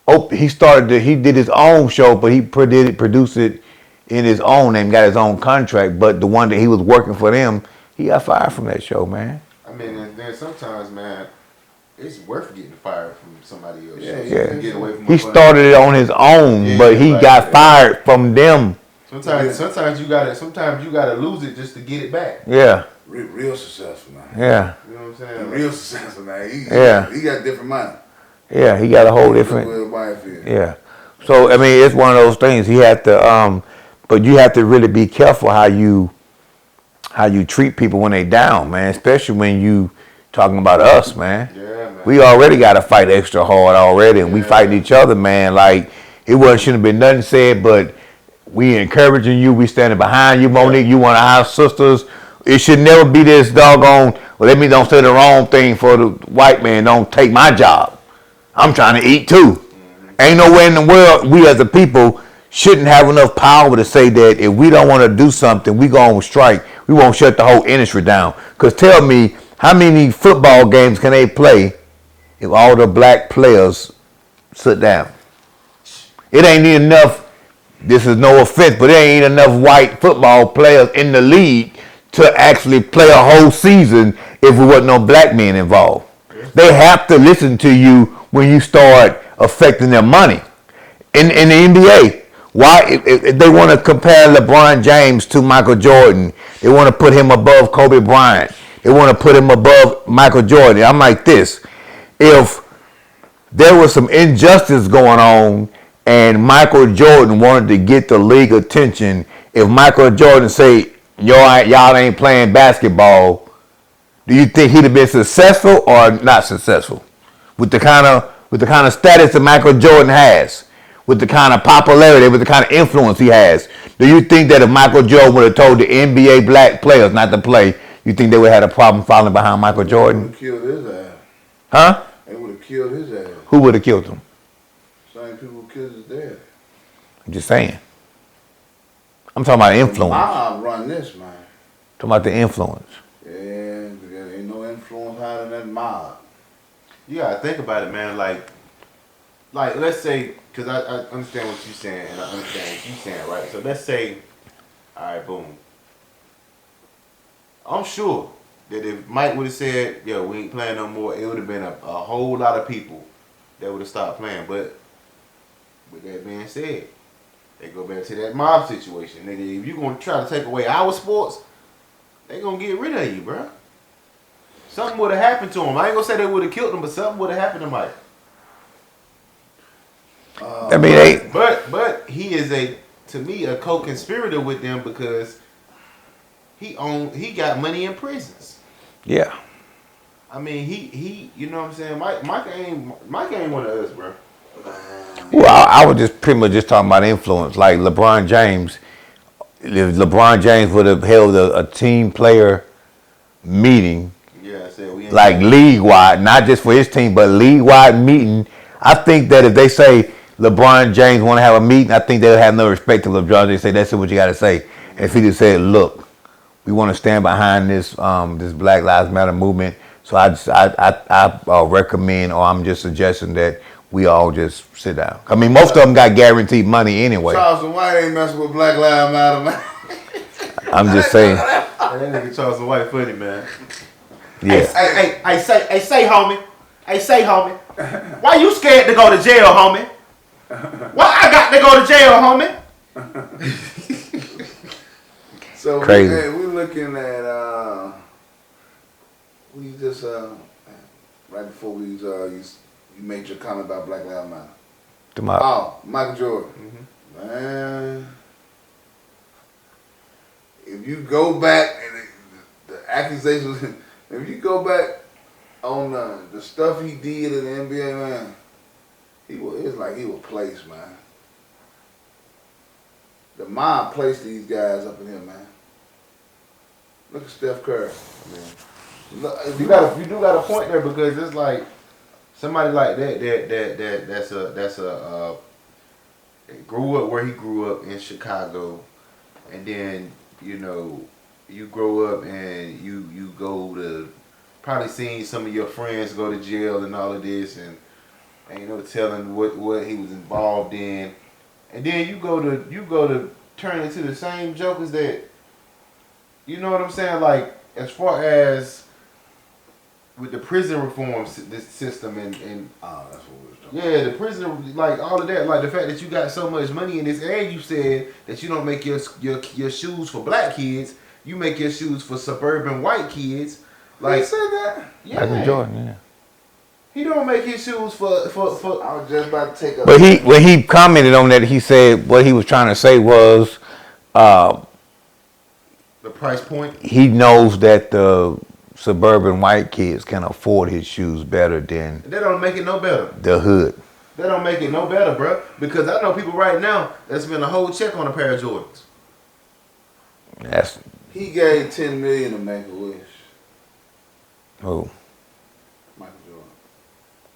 he did his own show, but he produced it in his own name, got his own contract. But the one that he was working for them, he got fired from that show, man. I mean, and then sometimes, man, it's worth getting fired from somebody else. Yeah, You can get away from He a bunch started it on his own, Yeah, but he like, got fired from them. Sometimes you gotta lose it just to get it back. Yeah, Real successful, man. yeah, You know what I'm saying? Real successful, man. He got different money. yeah. He got a whole different. Yeah. So I mean, it's one of those things. He had to, but you have to really be careful how you treat people when they down, man. Especially when you talking about us, man. Yeah, man. We already got to fight extra hard already, and we fighting each other, man. Like shouldn't have been nothing said, but we encouraging you. We standing behind you, Monique. You one of our sisters. It should never be this doggone. Well, let me don't say the wrong thing for the white man. Don't take my job. I'm trying to eat too. Ain't nowhere in the world we as a people shouldn't have enough power to say that if we don't want to do something, we go on strike. We won't shut the whole industry down. Because tell me, how many football games can they play if all the black players sit down? It ain't enough. This is no offense, but there ain't enough white football players in the league to actually play a whole season if there wasn't no black men involved. They have to listen to you when you start affecting their money. In the NBA, why if they want to compare LeBron James to Michael Jordan, they want to put him above Kobe Bryant. They want to put him above Michael Jordan. I'm like this. If there was some injustice going on and Michael Jordan wanted to get the league attention, if Michael Jordan say, y'all ain't playing basketball, do you think he'd have been successful or not successful? With the kind of status that Michael Jordan has, with the kind of popularity, with the kind of influence he has, do you think that if Michael Jordan would have told the NBA black players not to play, you think they would have had a problem following behind Michael Jordan? They would have killed his ass. Huh? They would have killed his ass. Who would have killed him? Same people who killed his dad. I'm just saying. I'm talking about influence. Mom run this, man. Talking about the influence. Yeah, there ain't no influence higher than that mob. You gotta think about it, man. Like let's say, because I understand what you're saying, and I understand what you're saying, right? So let's say, all right, boom. I'm sure that if Mike would have said, yo, we ain't playing no more, it would have been a whole lot of people that would have stopped playing. But with that being said, they go back to that mob situation. Nigga, if you gonna try to take away our sports, they gonna get rid of you, bro. Something would have happened to him. I ain't gonna say they would have killed him, but something would have happened to Mike. I mean, but he is to me a co-conspirator with them because he got money in prisons. yeah. I mean, he you know what I'm saying? Mike ain't one of us, bro. Well, I was just pretty much just talking about influence. Like LeBron James, if LeBron James would have held a team player meeting, Yeah, I said we ain't like league wide, not just for his team, but league wide meeting. I think that if they say LeBron James want to have a meeting, I think they'll have no respect to LeBron. They say that's what you got to say. And if he just said, look, we want to stand behind this this Black Lives Matter movement, so I recommend, or I'm just suggesting that we all just sit down. I mean, most of them got guaranteed money anyway. Charleston White ain't messing with Black Lives Matter, man. I'm just saying. that nigga Charleston White funny, man. Yeah. Hey, say, homie. Hey, say, homie. Why you scared to go to jail, homie? Why I got to go to jail, homie? So Crazy. we looking at we just right before we you made your comment about Black Lives Matter. Tomorrow. Oh, Michael Jordan. Man, if you go back and the accusations, if you go back on the stuff he did in the NBA, man, it's like he was placed, man. The mob placed these guys up in here, man. Look at Steph Curry. Look, you do got a point there because it's like somebody like that's grew up where he grew up in Chicago, and then you grow up and you go to probably seeing some of your friends go to jail and all of this, and Ain't no telling what he was involved in. And then you go to turn into the same jokers that, you know what I'm saying? Like, as far as with the prison reform system and Oh, that's what we was talking about. yeah, the prison, like all of that, like the fact that you got so much money in this, and you said that you don't make your shoes for black kids, you make your shoes for suburban white kids. Like, He said that? yeah, Michael Jordan, yeah. he don't make his shoes for. I was just about to take a. But when he commented on that, he said what he was trying to say was, The price point. he knows that the suburban white kids can afford his shoes better than That don't make it no better. the hood. That don't make it no better, bro. Because I know people right now that spend a whole check on a pair of Jordans. That's He gave $10 million to Make-A-Wish. who Michael Jordan.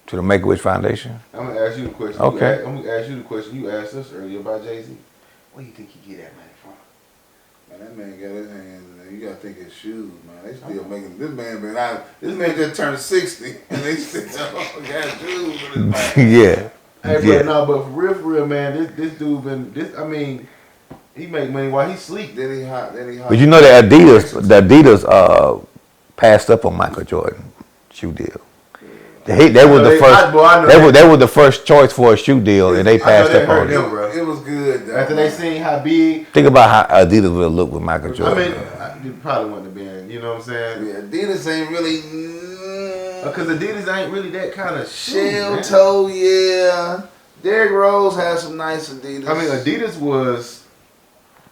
to the Make-A-Wish Foundation. I'm gonna ask you the question. Okay. I'm gonna ask you the question you asked us earlier about Jay-Z. Where do you think he get that money from? Man, that man got his hands in there. You gotta think his shoes, man. They still making this man been out. This man just turned 60 and they still got shoes in his mouth. Yeah. Hey, Yeah. but no, but for real, man, this dude been I mean, he make money while he sleep. Then he hot. But you know the Adidas passed up on Michael Jordan shoe deal. They were the first. They were the first choice for a shoe deal, and they passed up on it. It was good. Though. After they seen how big, Think about how Adidas would look with Michael Jordan. I mean, it probably wouldn't have been. You know what I'm saying? Yeah, Adidas ain't really. Because Adidas ain't really that kind of Shell toe, yeah. Derrick Rose had some nice Adidas. I mean, Adidas was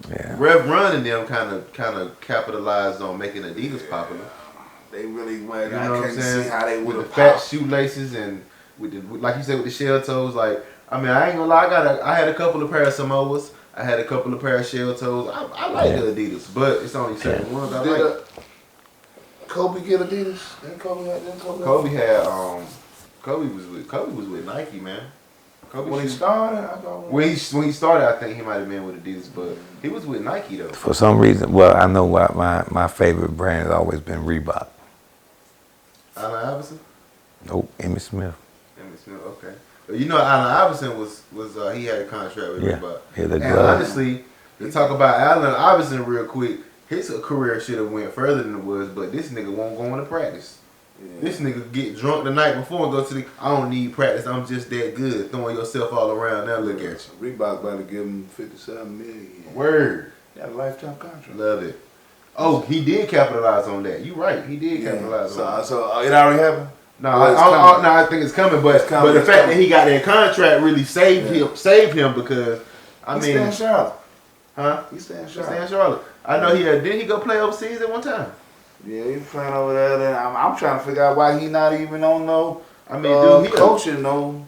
Rev Run and them kind of capitalized on making Adidas popular. They really went. You know I what I'm couldn't saying? see how they with would the have fat shoelaces and with the, like you said, with the shell toes. Like, I mean, I ain't gonna lie. I had a couple of pair of Samoas. I had a couple of pair of shell toes. I like the Adidas, but it's only certain ones I like. Kobe get Adidas? Didn't Kobe had? Kobe was with Nike, man. Kobe When he started, I thought. when he started, I think he might have been with Adidas, but he was with Nike though. For some reason, well, I know what my favorite brand has always been Reebok. Allen Iverson. Nope, Emmitt Smith. Emmitt Smith, okay. But you know, Allen Iverson was he had a contract with Reebok. Yeah, the And glove. honestly, to talk about Allen Iverson real quick, his career should have went further than it was, but this nigga won't go into practice. Yeah. This nigga get drunk the night before and go to the. I don't need practice. I'm just that good. Throwing yourself all around. Now look at you. Reebok about to give him $57 million. Word. Got a lifetime contract. Love it. Oh, he did capitalize on that. You right. He did capitalize on that. So it already happened. No, I think it's coming. But the fact that he got that contract really saved him because He stay in Charlotte. Huh? He stay in Stay in Charlotte. Charlotte. I know he had. Didn't he go play overseas at one time? Yeah, he's playing over there. And I'm trying to figure out why he not even on no. I mean, dude, he coaching no.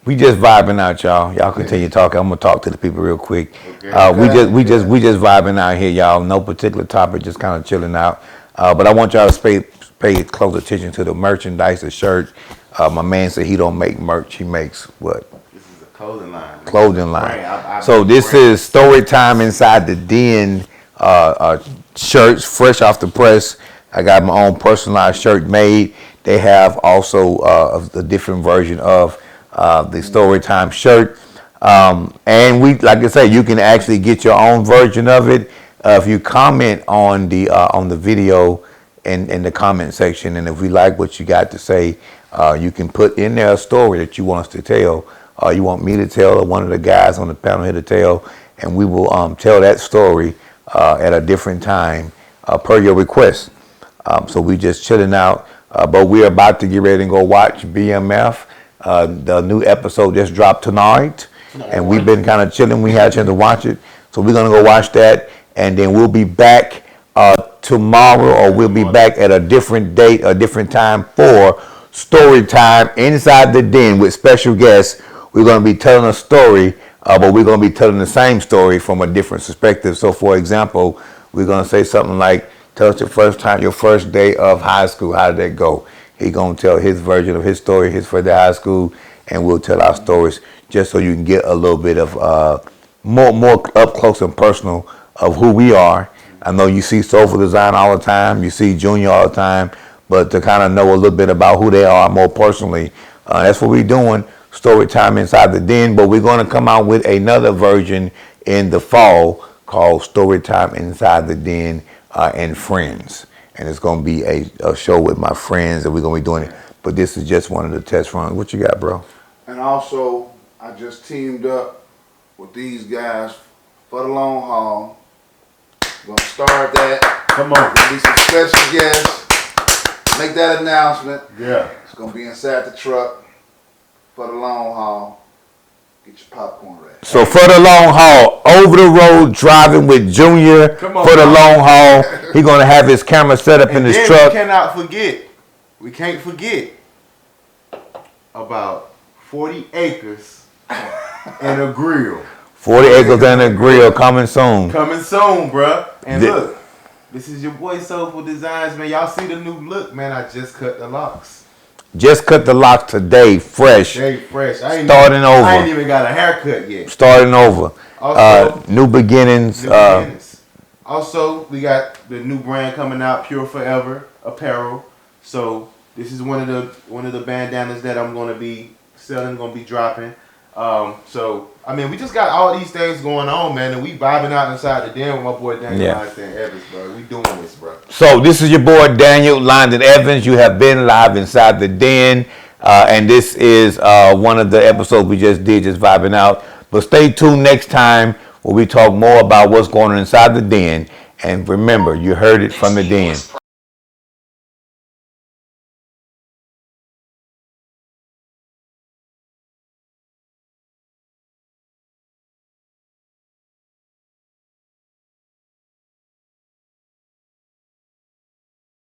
We just vibing out, y'all. Y'all continue talking. I'm gonna talk to the people real quick. Okay. We just vibing out here, y'all. No particular topic, just kind of chilling out. But I want y'all to pay close attention to the merchandise, the shirt. My man said he don't make merch. He makes what? This is a clothing line. Clothing line. I So this is story time inside the den. Shirts fresh off the press. I got my own personalized shirt made. They have also a different version of the story time shirt. And we, like I say, you can actually get your own version of it if you comment on the video in the comment section. And if we like what you got to say, you can put in there a story that you want us to tell. You want me to tell, or one of the guys on the panel here to tell, and we will tell that story at a different time per your request. So we just chilling out, but we're about to get ready and go watch BMF. The new episode just dropped tonight, and we've been kind of chilling. We had a chance to watch it, so we're gonna go watch that, and then we'll be back tomorrow, or we'll be back at a different date, a different time for story time inside the den with special guests. We're gonna be telling a story, but we're gonna be telling the same story from a different perspective. So, for example, we're gonna say something like, "Tell us your first day of high school. How did that go?" He's gonna tell his version of his story, his first day of high school, and we'll tell our stories just so you can get a little bit of more up close and personal of who we are. I know you see Soulfvl Design all the time, you see Junior all the time, but to kind of know a little bit about who they are more personally, That's what we're doing, story time inside the den. But we're going to come out with another version in the fall called Story Time Inside the Den and Friends. And it's going to be a show with my friends, and we're going to be doing it. But this is just one of the test runs. What you got, bro? And also, I just teamed up with these guys for the long haul. Gonna start that. Come on. Gonna be some special guests. Make that announcement. Yeah. It's gonna be inside the truck for the long haul. Get your popcorn ready. So for the long haul, over the road driving with Junior Come on, for the bro. long haul. He's going to have his camera set up in And his then truck. we can't forget about 40 acres and a grill. 40 acres and a grill coming soon. Coming soon, bruh. And Th- look, this is your boy Soulfvl Designz, man. Y'all see the new look, man. I just cut the locks. Just cut the locks today, fresh. They fresh. Starting over. I ain't even got a haircut yet. Starting over. Also, New beginnings. New beginnings. Also, we got the new brand coming out, Pvrpose apparel. So this is one of the bandanas that I'm gonna be selling, gonna be dropping. So I mean, we just got all these things going on, man, and we vibing out inside the den with my boy Daniel LionsDen Evans, bro. We doing this, bro. So this is your boy Daniel LionsDen Evans. You have been live inside the den, and this is one of the episodes we just did, just vibing out. But stay tuned next time where we talk more about what's going on inside the den. And remember, you heard it from the den.